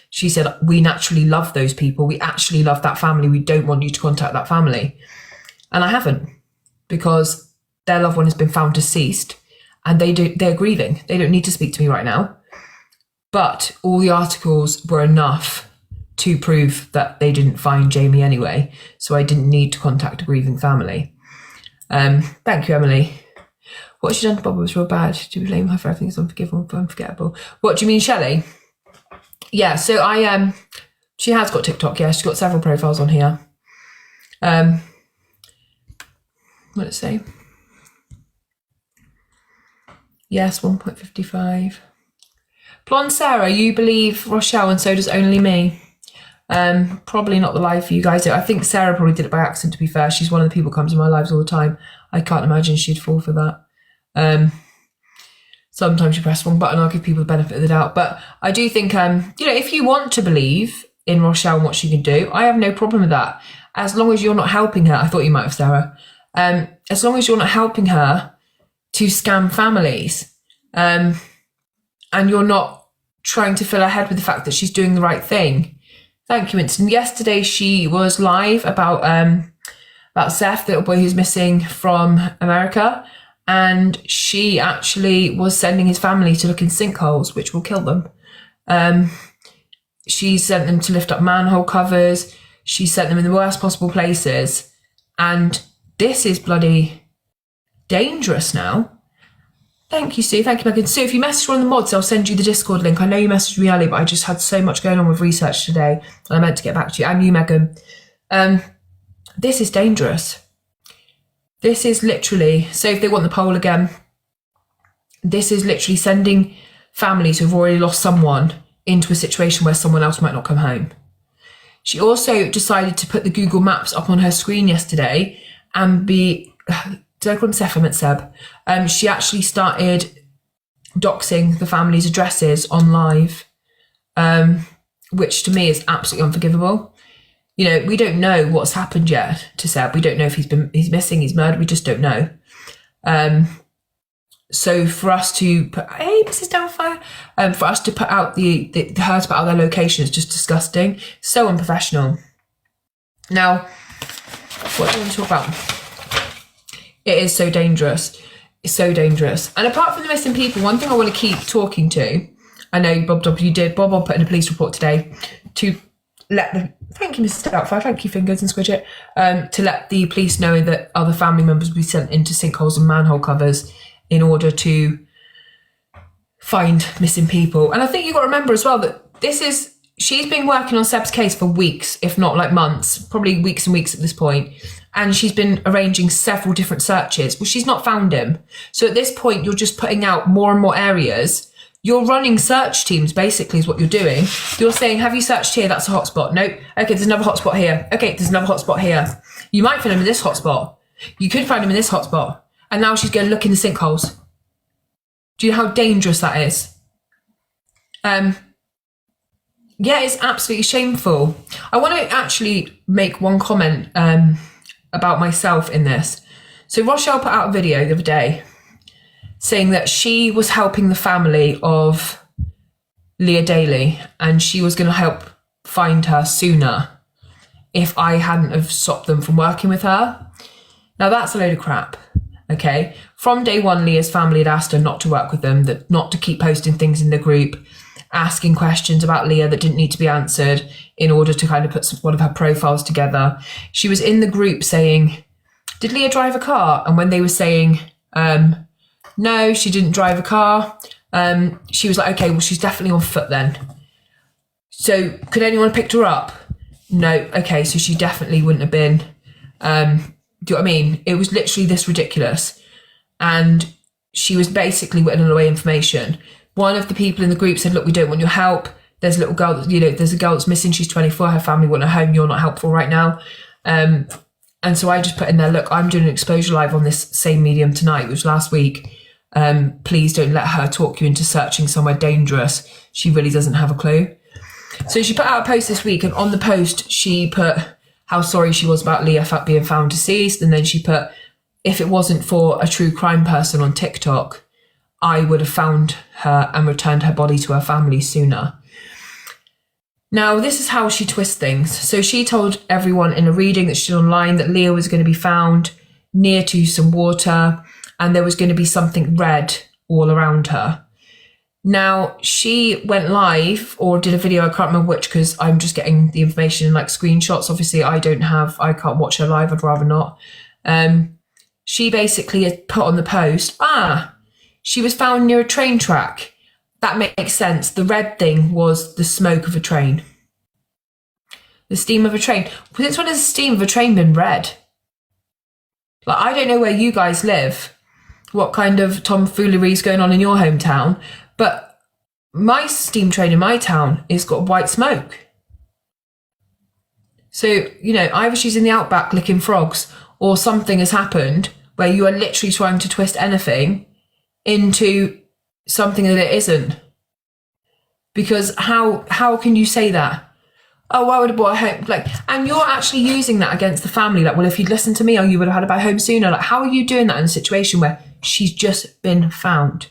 A: she said, we naturally love those people. We actually love that family. We don't want you to contact that family. And I haven't, because their loved one has been found deceased and they're grieving. They don't need to speak to me right now. But all the articles were enough to prove that they didn't find Jamie anyway. So I didn't need to contact a grieving family. Thank you, Emily. What she done to Bob was real bad. Do we blame her for everything that's unforgettable? What do you mean, Shelley? Yeah, so she has got TikTok, yeah. She's got several profiles on here. What did it say? Yes, 1.55. Blonde Sarah, you believe Rochelle and so does only me. Probably not the life you guys do. I think Sarah probably did it by accident, to be fair. She's one of the people who comes in my lives all the time. I can't imagine she'd fall for that. Sometimes you press the wrong button. I'll give people the benefit of the doubt. But I do think, if you want to believe in Rochelle and what she can do, I have no problem with that. As long as you're not helping her. I thought you might have, Sarah. As long as you're not helping her to scam families, and you're not trying to fill her head with the fact that she's doing the right thing. Thank you, Winston. Yesterday she was live about Seth, the little boy who's missing from America, and she actually was sending his family to look in sinkholes, which will kill them. She sent them to lift up manhole covers. She sent them in the worst possible places, and this is bloody dangerous now. Thank you, Sue. Thank you, Megan. Sue, if you message one of the mods, I'll send you the Discord link. I know you messaged me earlier, but I just had so much going on with research today, and I meant to get back to you. And you, Megan. This is dangerous. This is literally, so if they want the poll again, this is literally sending families who've already lost someone into a situation where someone else might not come home. She also decided to put the Google Maps up on her screen yesterday and did I call him Seth? I meant Seb. She actually started doxing the family's addresses on live, which to me is absolutely unforgivable. We don't know what's happened yet to Seb. We don't know if he's missing, he's murdered. We just don't know. So for us to put, hey, Mrs. Doubtfire, for us to put out her to put out their location is just disgusting. So unprofessional. Now, what do I want to talk about? It is so dangerous. It's so dangerous. And apart from the missing people, one thing I want to keep talking to, I know Bob put in a police report today to let the, thank you, Mrs. Doubtfire, thank you, Fingers and Squidget, to let the police know that other family members will be sent into sinkholes and manhole covers in order to find missing people. And I think you've got to remember as well that she's been working on Seb's case for weeks, if not like months, probably weeks and weeks at this point. And she's been arranging several different searches. Well, she's not found him. So at this point, you're just putting out more and more areas. You're running search teams, basically, is what you're doing. You're saying, have you searched here? That's a hotspot. Nope. Okay, there's another hotspot here. Okay, there's another hotspot here. You might find him in this hotspot. You could find him in this hotspot. And now she's going to look in the sinkholes. Do you know how dangerous that is? Yeah, it's absolutely shameful. I want to actually make one comment about myself in this. So Rochelle put out a video the other day saying that she was helping the family of Leah Daly and she was going to help find her sooner if I hadn't have stopped them from working with her. Now that's a load of crap, okay? From day one, Leah's family had asked her not to work with them, that not to keep posting things in the group, asking questions about Leah that didn't need to be answered in order to kind of put one of her profiles together. She was in the group saying, did Leah drive a car? And when they were saying, no, she didn't drive a car, she was like, okay, well, she's definitely on foot then. So could anyone have picked her up? No. Okay, so she definitely wouldn't have been. Do you know what I mean? It was literally this ridiculous. And she was basically whittling away information. One of the people in the group said, look, we don't want your help. There's a little girl, there's a girl that's missing. She's 24. Her family want her home. You're not helpful right now. And so I just put in there, look, I'm doing an exposure live on this same medium tonight, which was last week. Please don't let her talk you into searching somewhere dangerous. She really doesn't have a clue. So she put out a post this week, and on the post, she put how sorry she was about Leah being found deceased. And then she put, if it wasn't for a true crime person on TikTok, I would have found her and returned her body to her family sooner. Now, this is how she twists things. So she told everyone in a reading that she did online that Leah was going to be found near to some water and there was going to be something red all around her. Now, she went live or did a video, I can't remember which, because I'm just getting the information in like screenshots. Obviously, I can't watch her live, I'd rather not. She basically had put on the post, she was found near a train track. That makes sense. The red thing was the smoke of a train. The steam of a train. Since when has the steam of a train been red? Like, I don't know where you guys live, what kind of tomfoolery is going on in your hometown, but my steam train in my town has got white smoke. So, either she's in the outback licking frogs or something has happened where you are literally trying to twist anything into something that it isn't. Because how can you say that? Oh, I would have bought a home. And you're actually using that against the family. Like, well, if you'd listened to me, you would have had to buy a home sooner. Like, how are you doing that in a situation where she's just been found?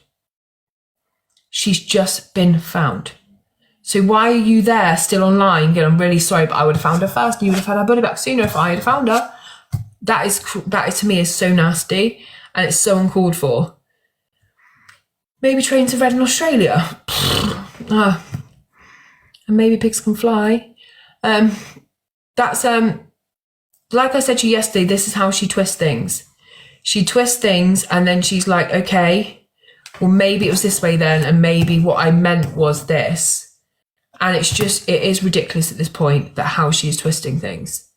A: She's just been found. So why are you there still online? I'm really sorry, but I would have found her first. And you would have had her body back sooner if I had found her. That is to me is so nasty and it's so uncalled for. Maybe trains are red in Australia. And maybe pigs can fly. That's like I said to you yesterday, this is how she twists things. She twists things and then she's like, okay, well, maybe it was this way then, and maybe what I meant was this. And it is ridiculous at this point that how she's twisting things.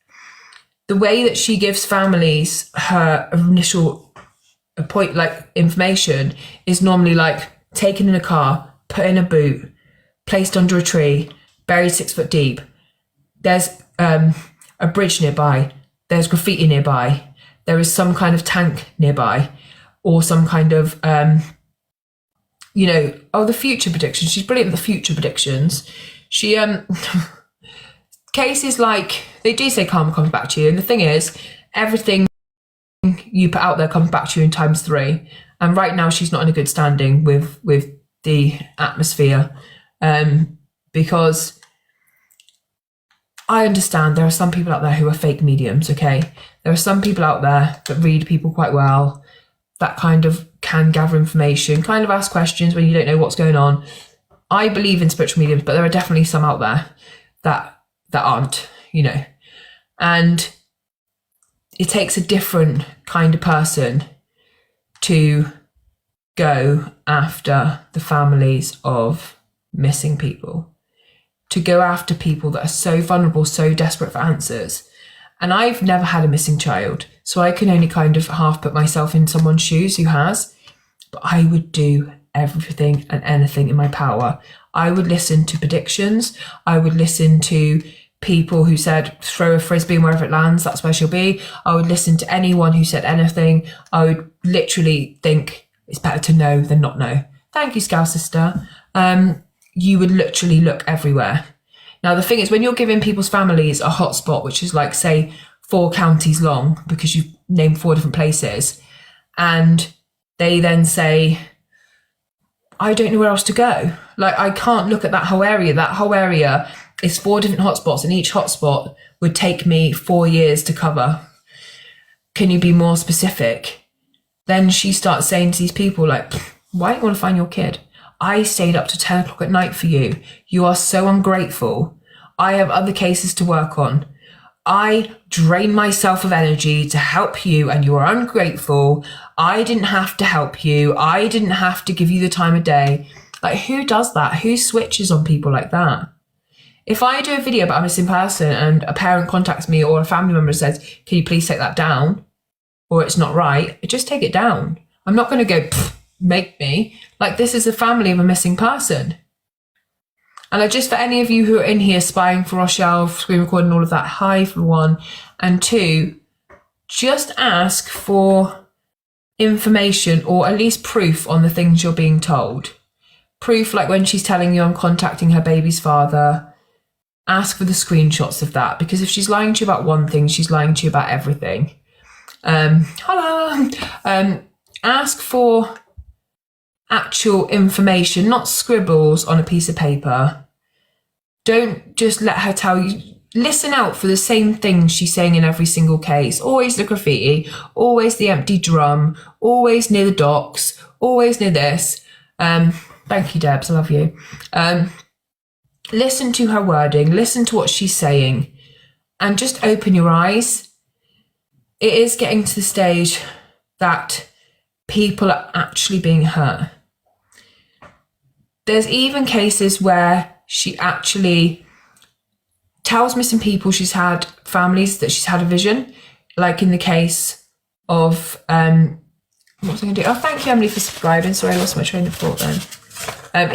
A: The way that she gives families her initial point, like information, is normally like taken in a car, put in a boot, placed under a tree, buried 6 foot deep. There's a bridge nearby. There's graffiti nearby. There is some kind of tank nearby, or some kind of the future predictions. She's brilliant at the future predictions. She cases like, they do say karma comes back to you, and the thing is, everything you put out there comes back to you in times 3. And right now she's not in a good standing with the atmosphere, because I understand there are some people out there who are fake mediums, okay? There are some people out there that read people quite well, that kind of can gather information, kind of ask questions when you don't know what's going on. I believe in spiritual mediums, but there are definitely some out there that aren't, and it takes a different kind of person to go after the families of missing people, to go after people that are so vulnerable, so desperate for answers. And I've never had a missing child, so I can only kind of half put myself in someone's shoes who has, but I would do everything and anything in my power. I would listen to predictions. I would listen to people who said, throw a frisbee and wherever it lands, that's where she'll be. I would listen to anyone who said anything. I would literally think it's better to know than not know. Thank you, Scout Sister. You would literally look everywhere. Now, the thing is, when you're giving people's families a hotspot, which is like, say, 4 counties long, because you've named 4 different places, and they then say, I don't know where else to go. Like, I can't look at that whole area. That whole area is 4 different hotspots, and each hotspot would take me 4 years to cover. Can you be more specific? Then she starts saying to these people, like, why don't you want to find your kid? I stayed up to 10 o'clock at night for you. You are so ungrateful. I have other cases to work on. I drain myself of energy to help you, and you are ungrateful. I didn't have to help you. I didn't have to give you the time of day. Like, who does that? Who switches on people like that? If I do a video about a missing person and a parent contacts me or a family member says, can you please take that down? Or it's not right, just take it down. I'm not going to go, make me. Like, this is a family of a missing person. And just for any of you who are in here spying for Rochelle, screen recording, all of that, hi for 1. And 2, just ask for information or at least proof on the things you're being told. Proof, like when she's telling you I'm contacting her baby's father, ask for the screenshots of that, because if she's lying to you about one thing, she's lying to you about everything. Hello. Ask for actual information, not scribbles on a piece of paper. Don't just let her tell you. Listen out for the same things she's saying in every single case. Always the graffiti, always the empty drum, always near the docks, always near this. Thank you, Debs, I love you. Listen to her wording, listen to what she's saying, and just open your eyes. It is getting to the stage that people are actually being hurt. There's even cases where she actually tells missing people she's had, families that she's had a vision, like in the case of, what was I going to do? Oh, thank you, Emily, for subscribing. Sorry, I lost my train of thought then.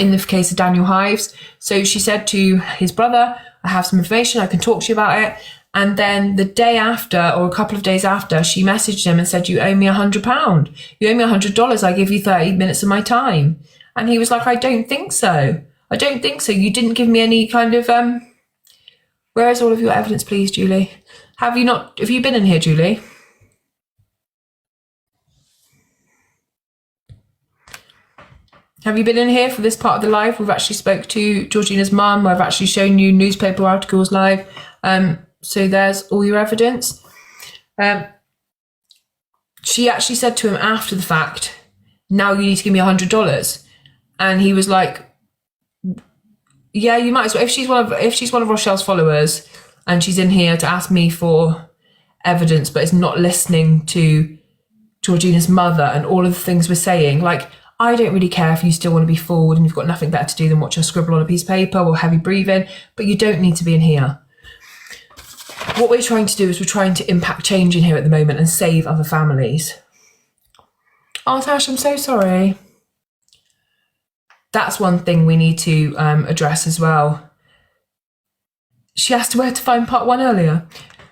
A: In the case of Daniel Hives. So she said to his brother, I have some information, I can talk to you about it. And then the day after, or a couple of days after, she messaged him and said, you owe me £100. You owe me $100. I give you 30 minutes of my time. And he was like, I don't think so. I don't think so. You didn't give me any kind of, where is all of your evidence, please, Julie? Have you been in here, Julie? Have you been in here for this part of the live? We've actually spoke to Georgina's mum. I've actually shown you newspaper articles live. So there's all your evidence. She actually said to him after the fact, now you need to give me $100. And he was like, yeah, you might as well. If she's one of Rochelle's followers and she's in here to ask me for evidence, but is not listening to Georgina's mother and all of the things we're saying, like, I don't really care if you still want to be fooled and you've got nothing better to do than watch her scribble on a piece of paper or heavy breathing, but you don't need to be in here. What we're trying to do is we're trying to impact change in here at the moment and save other families. Oh, Tash, I'm so sorry. That's one thing we need to address as well. She asked where to find part 1 earlier.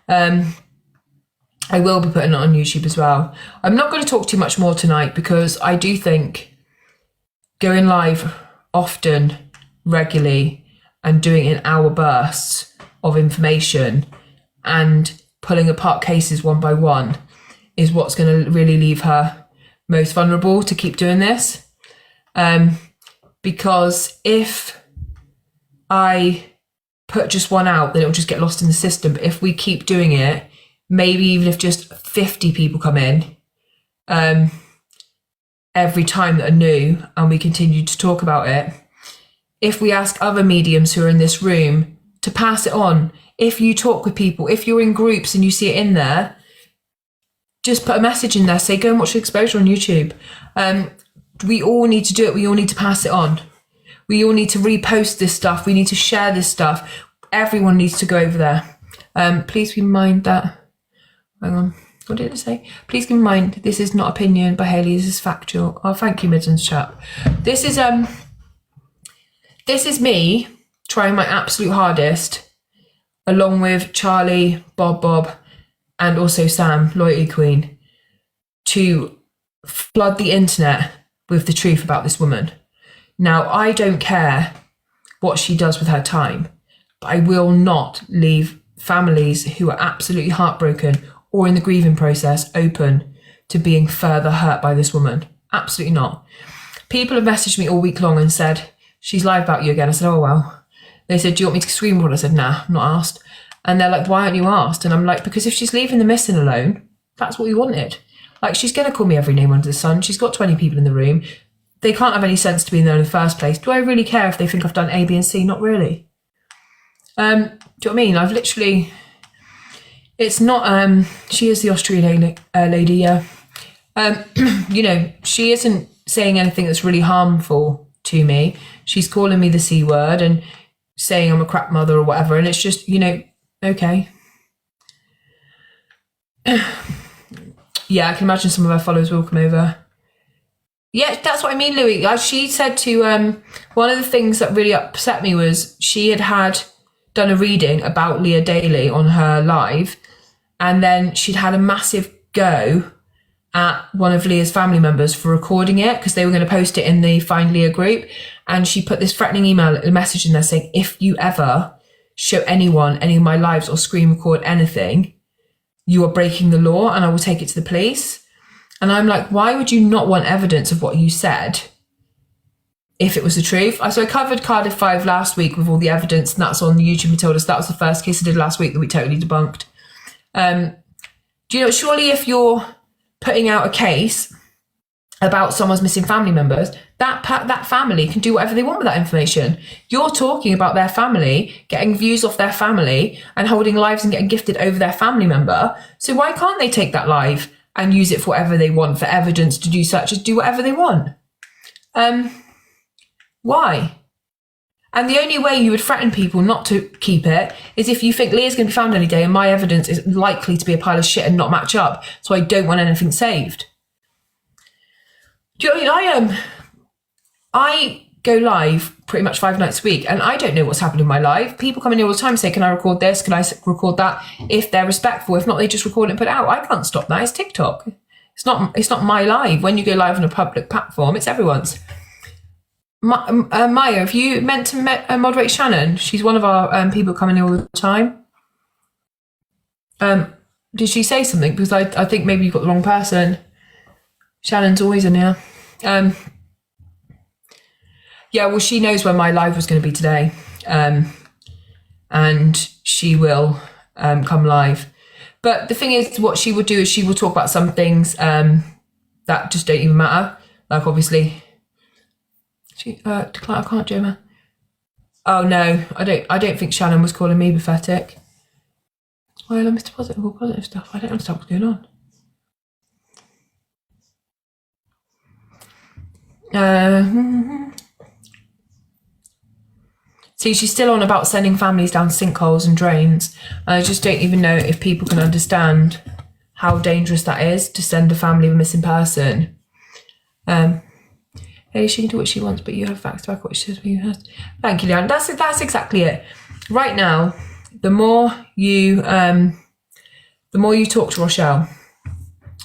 A: I will be putting it on YouTube as well. I'm not going to talk too much more tonight because I do think going live often, regularly, and doing in hour bursts of information and pulling apart cases one by one is what's going to really leave her most vulnerable to keep doing this. Because if I put just one out, then it'll just get lost in the system. But if we keep doing it, maybe even if just 50 people come in every time that are new and we continue to talk about it, if we ask other mediums who are in this room to pass it on, if you talk with people, if you're in groups and you see it in there, just put a message in there, say, go and watch the exposure on YouTube. We all need to do it. We all need to pass it on. We all need to repost this stuff. We need to share this stuff. Everyone needs to go over there. Please keep in mind that, hang on, what did it say? Please keep in mind, this is not opinion by Hayley, this is factual. Oh, thank you, Middens chat. This is me trying my absolute hardest, along with Charlie, Bob, and also Sam, Loyalty Queen, to flood the internet with the truth about this woman. Now, I don't care what she does with her time, but I will not leave families who are absolutely heartbroken or in the grieving process open to being further hurt by this woman. Absolutely not. People have messaged me all week long and said, she's lied about you again. I said, oh, well. They said, do you want me to screen record? I said, nah, I'm not asked. And they're like, why aren't you asked? And I'm like, because if she's leaving the missing alone, that's what we wanted. Like, she's going to call me every name under the sun. She's got 20 people in the room. They can't have any sense to be in there in the first place. Do I really care if they think I've done A, B, and C? Not really. Do you know what I mean? I've literally... It's not... she is the Austrian lady, yeah. You know, she isn't saying anything that's really harmful to me. She's calling me the C word and saying I'm a crap mother or whatever. And it's just, you know, okay. Yeah, I can imagine some of her followers will come over. Yeah, that's what I mean, Louis. She said to, one of the things that really upset me was she had done a reading about Leah Daly on her live, and then she'd had a massive go at one of Leah's family members for recording it because they were going to post it in the Find Leah group. And she put this threatening message in there saying, if you ever show anyone any of my lives or screen record anything, you are breaking the law and I will take it to the police. And I'm like, why would you not want evidence of what you said if it was the truth. So I covered Cardiff 5 last week with all the evidence, and that's on YouTube Matilda. So that was the first case I did last week that we totally debunked. Do you know, surely if you're putting out a case about someone's missing family members, that family can do whatever they want with that information. You're talking about their family, getting views off their family and holding lives and getting gifted over their family member. So why can't they take that live and use it for whatever they want, for evidence, to do searches, do whatever they want? Why? And the only way you would threaten people not to keep it is if you think Leah's going to be found any day and my evidence is likely to be a pile of shit and not match up, so I don't want anything saved. Do you know what I mean? I go live pretty much 5 nights a week, and I don't know what's happened in my life. People come in here all the time and say, can I record this? Can I record that? If they're respectful. If not, they just record it and put it out. I can't stop that. It's TikTok. It's not my live. When you go live on a public platform, it's everyone's. Maya, have you meant to moderate Shannon? She's one of our people coming here all the time. Did she say something? Because I think maybe you've got the wrong person. Shannon's always in here. Yeah, well, she knows when my live was going to be today. And she will come live. But the thing is, what she would do is she will talk about some things that just don't even matter. Like, obviously... I can't, Gemma. Oh no, I don't think Shannon was calling me pathetic. Well, Mr. Positive, all positive stuff. I don't understand what's going on. See, she's still on about sending families down sinkholes and drains. I just don't even know if people can understand how dangerous that is, to send a family of a missing person. Hey, she can do what she wants, but you have facts to back what she says. Thank you, Leanne. That's exactly it. Right now, the more you talk to Rochelle,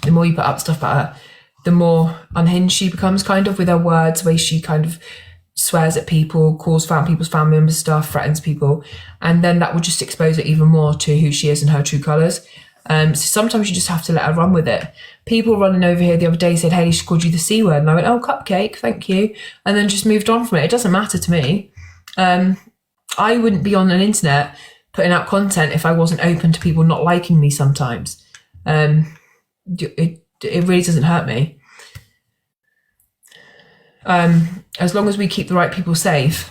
A: the more you put up stuff about her, the more unhinged she becomes, kind of, with her words, the way she kind of swears at people, calls people's family members stuff, threatens people, and then that will just expose her even more to who she is and her true colours. So sometimes you just have to let her run with it. People running over here the other day said, Hayley, she called you the C word. And I went, oh, cupcake, thank you. And then just moved on from it. It doesn't matter to me. I wouldn't be on an internet putting out content if I wasn't open to people not liking me sometimes. It really doesn't hurt me. As long as we keep the right people safe.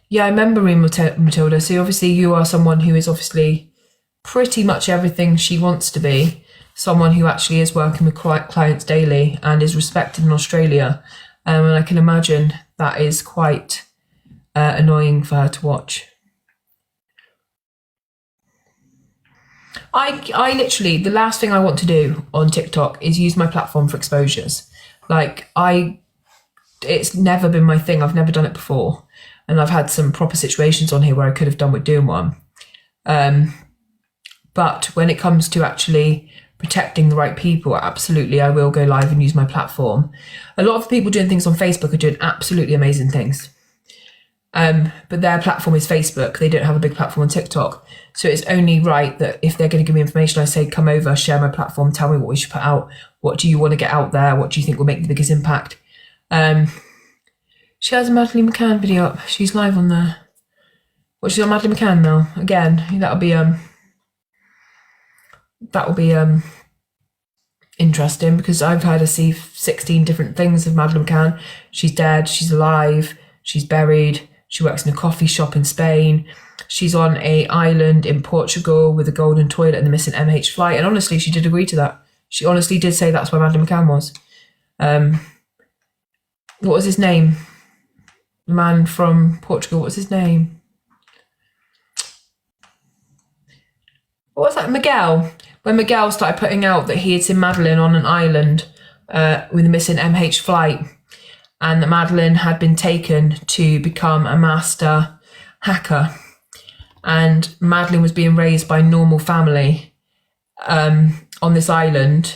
A: Yeah, I remember Matilda. So obviously you are someone who is obviously pretty much everything she wants to be, someone who actually is working with clients daily and is respected in Australia, and I can imagine that is quite annoying for her to watch. I literally, the last thing I want to do on TikTok is use my platform for exposures. Like, it's never been my thing. I've never done it before, and I've had some proper situations on here where I could have done with doing one. But when it comes to actually protecting the right people, absolutely, I will go live and use my platform. A lot of people doing things on Facebook are doing absolutely amazing things. But their platform is Facebook. They don't have a big platform on TikTok. So it's only right that if they're going to give me information, I say, come over, share my platform, tell me what we should put out. What do you want to get out there? What do you think will make the biggest impact? She has a Madeleine McCann video up. She's live on there. Well, she's on Madeleine McCann now. Again, that'll be interesting, because I've had her see 16 different things of Madeleine McCann. She's dead, she's alive, she's buried, she works in a coffee shop in Spain, she's on an island in Portugal with a golden toilet and the missing MH flight, and honestly, she did agree to that. She honestly did say that's where Madeleine McCann was. What was his name? The man from Portugal, what's his name? What was that? Miguel. When Miguel started putting out that he had seen Madeleine on an island with a missing MH flight, and that Madeleine had been taken to become a master hacker, and Madeleine was being raised by a normal family on this island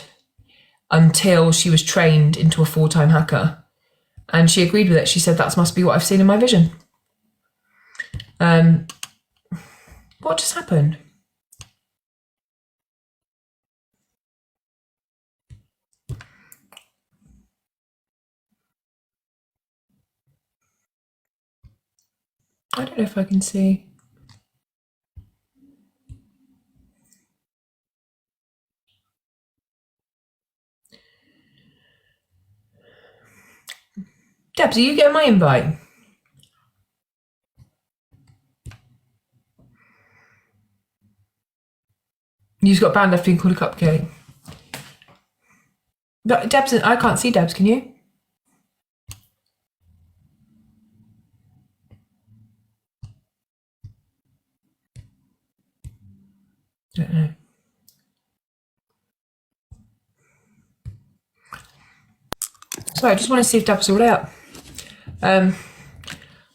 A: until she was trained into a full-time hacker. And she agreed with it. She said, that must be what I've seen in my vision. What just happened? I don't know if I can see. Debs, are you getting my invite? You've got banned after being called a cupcake. But Debs, I can't see Debs, can you? Don't know. So I just want to see if Debs all up.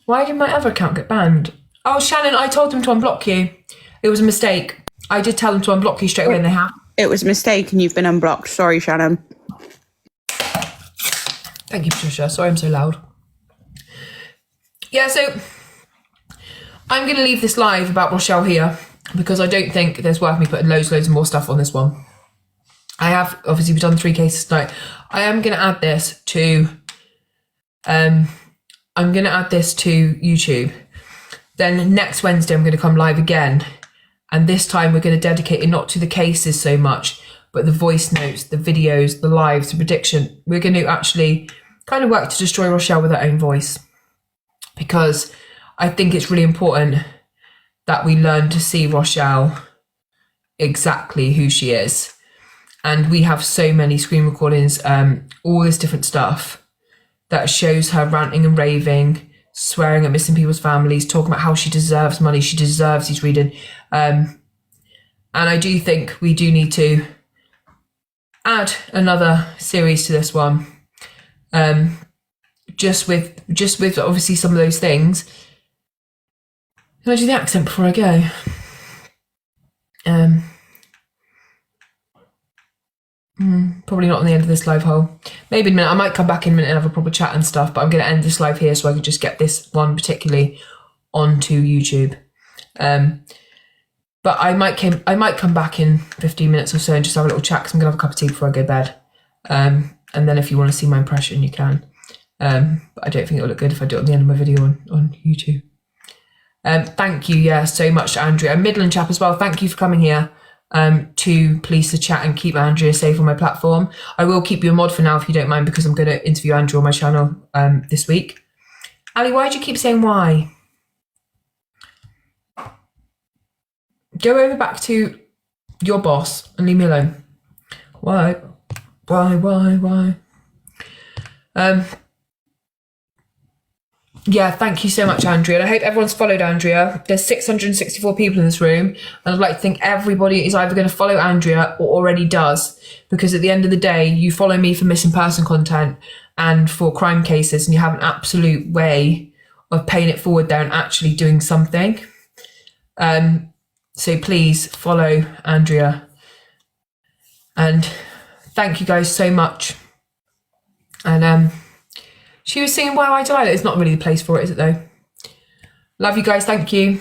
A: Why did my other account get banned? Oh, Shannon, I told them to unblock you. It was a mistake. I did tell them to unblock you straight away and they have.
C: It was a mistake and you've been unblocked. Sorry, Shannon.
A: Thank you, Patricia. Sorry I'm so loud. Yeah, so I'm going to leave this live about Rochelle here because I don't think there's worth me putting loads of more stuff on this one. I have, obviously, we've done 3 cases tonight. I am going to add this to, YouTube. Then next Wednesday, I'm going to come live again. And this time we're going to dedicate it not to the cases so much, but the voice notes, the videos, the lives, the prediction. We're going to actually kind of work to destroy Rochelle with her own voice. Because I think it's really important that we learn to see Rochelle exactly who she is. And we have so many screen recordings, all this different stuff that shows her ranting and raving, swearing at missing people's families, talking about how she deserves money, she deserves these reading. And I do think we do need to add another series to this one. Just with obviously some of those things. Can I do the accent before I go? Probably not on the end of this live hole. Maybe in a minute. I might come back in a minute and have a proper chat and stuff, but I'm going to end this live here so I can just get this one particularly onto YouTube. But I might come back in 15 minutes or so and just have a little chat because I'm going to have a cup of tea before I go to bed. And then if you want to see my impression, you can. But I don't think it'll look good if I do it at the end of my video on YouTube. Thank you, so much to Andrea. Midland chap as well, thank you for coming here to police the chat and keep Andrea safe on my platform. I will keep you a mod for now if you don't mind, because I'm going to interview Andrea on my channel this week. Ali, why do you keep saying why? Go over back to your boss and leave me alone. Why? Yeah, thank you so much, Andrea. And I hope everyone's followed Andrea. There's 664 people in this room. And I'd like to think everybody is either going to follow Andrea or already does. Because at the end of the day, you follow me for missing person content and for crime cases, and you have an absolute way of paying it forward there and actually doing something. So please follow Andrea. And thank you guys so much. And she was singing Why I Die. It's not really the place for it, is it though? Love you guys. Thank you.